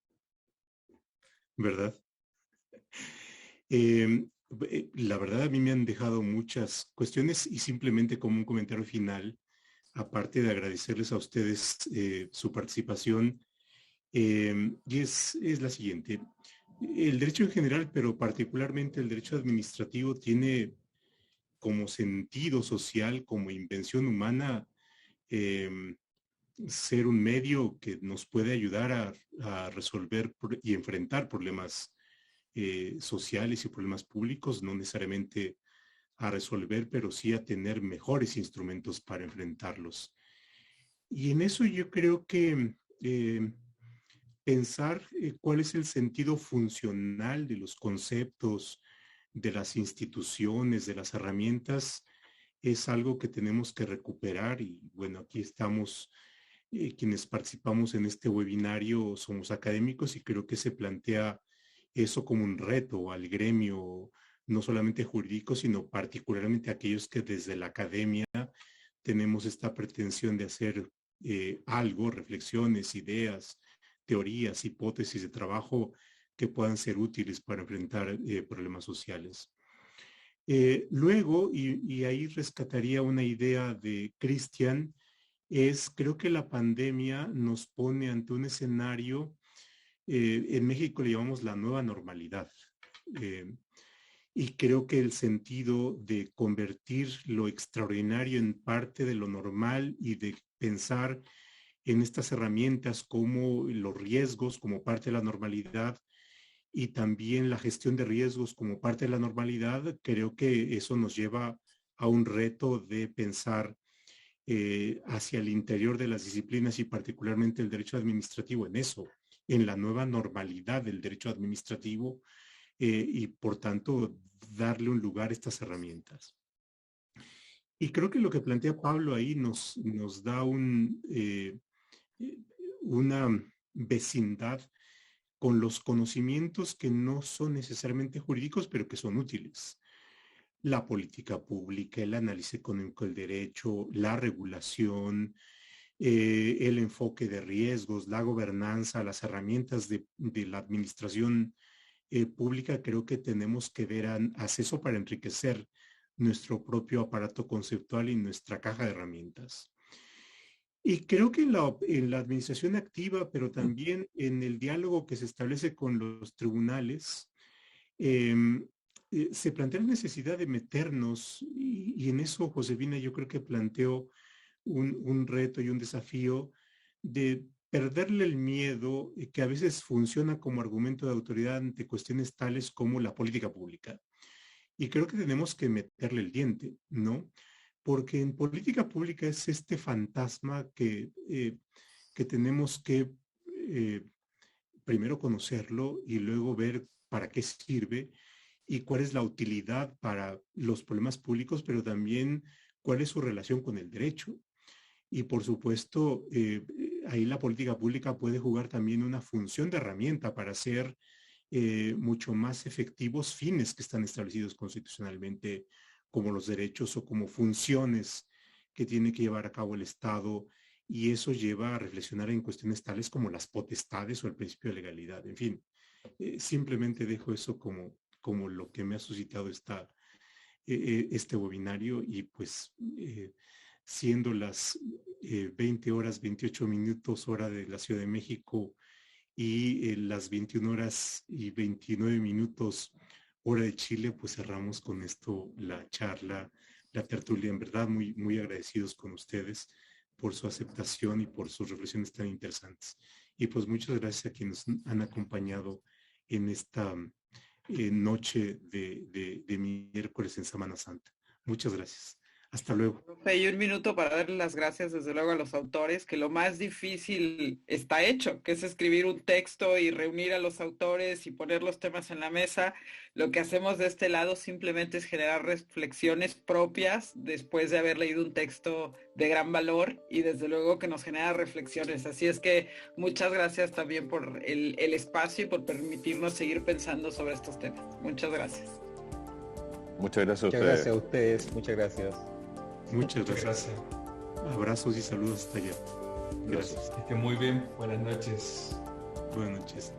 ¿verdad? La verdad a mí me han dejado muchas cuestiones y simplemente como un comentario final, aparte de agradecerles a ustedes su participación, y es la siguiente. El derecho en general, pero particularmente el derecho administrativo, tiene como sentido social, como invención humana, ser un medio que nos puede ayudar a resolver y enfrentar problemas sociales y problemas públicos, no necesariamente a resolver, pero sí a tener mejores instrumentos para enfrentarlos. Y en eso yo creo que pensar cuál es el sentido funcional de los conceptos, de las instituciones, de las herramientas, es algo que tenemos que recuperar. Y bueno, aquí estamos, quienes participamos en este webinario somos académicos y creo que se plantea eso como un reto al gremio, no solamente jurídico, sino particularmente aquellos que desde la academia tenemos esta pretensión de hacer algo, reflexiones, ideas, teorías, hipótesis de trabajo que puedan ser útiles para enfrentar problemas sociales. Luego, y ahí rescataría una idea de Cristian, creo que la pandemia nos pone ante un escenario, en México le llamamos la nueva normalidad. Y creo que el sentido de convertir lo extraordinario en parte de lo normal y de pensar en estas herramientas como los riesgos como parte de la normalidad y también la gestión de riesgos como parte de la normalidad, creo que eso nos lleva a un reto de pensar hacia el interior de las disciplinas y particularmente el derecho administrativo en eso, en la nueva normalidad del derecho administrativo y por tanto darle un lugar a estas herramientas. Y creo que lo que plantea Pablo ahí nos da una vecindad con los conocimientos que no son necesariamente jurídicos, pero que son útiles. La política pública, el análisis económico del derecho, la regulación, el enfoque de riesgos, la gobernanza, las herramientas de la administración pública, creo que tenemos que ver acceso para enriquecer nuestro propio aparato conceptual y nuestra caja de herramientas. Y creo que en la administración activa, pero también en el diálogo que se establece con los tribunales, se plantea la necesidad de meternos, y en eso Josefina yo creo que planteó un reto y un desafío de perderle el miedo que a veces funciona como argumento de autoridad ante cuestiones tales como la política pública. Y creo que tenemos que meterle el diente, ¿no? Porque en política pública es este fantasma que tenemos que primero conocerlo y luego ver para qué sirve y cuál es la utilidad para los problemas públicos, pero también cuál es su relación con el derecho. Y por supuesto, ahí la política pública puede jugar también una función de herramienta para hacer mucho más efectivos fines que están establecidos constitucionalmente, como los derechos o como funciones que tiene que llevar a cabo el Estado, y eso lleva a reflexionar en cuestiones tales como las potestades o el principio de legalidad. En fin, simplemente dejo eso como lo que me ha suscitado este webinario, y pues siendo las 20 horas 28 minutos hora de la Ciudad de México y las 21 horas y 29 minutos hora de Chile, pues cerramos con esto la charla, la tertulia. En verdad, muy, muy agradecidos con ustedes por su aceptación y por sus reflexiones tan interesantes. Y pues muchas gracias a quienes nos han acompañado en esta noche de miércoles en Semana Santa. Muchas gracias. Hasta luego. Y un minuto para darle las gracias desde luego a los autores, que lo más difícil está hecho, que es escribir un texto y reunir a los autores y poner los temas en la mesa. Lo que hacemos de este lado simplemente es generar reflexiones propias después de haber leído un texto de gran valor y desde luego que nos genera reflexiones. Así es que muchas gracias también por el espacio y por permitirnos seguir pensando sobre estos temas. Muchas gracias. Muchas gracias a ustedes. Muchas gracias a ustedes. Muchas gracias. Muchas gracias. Abrazos y saludos hasta allá. Gracias. Que estén muy bien. Buenas noches. Buenas noches.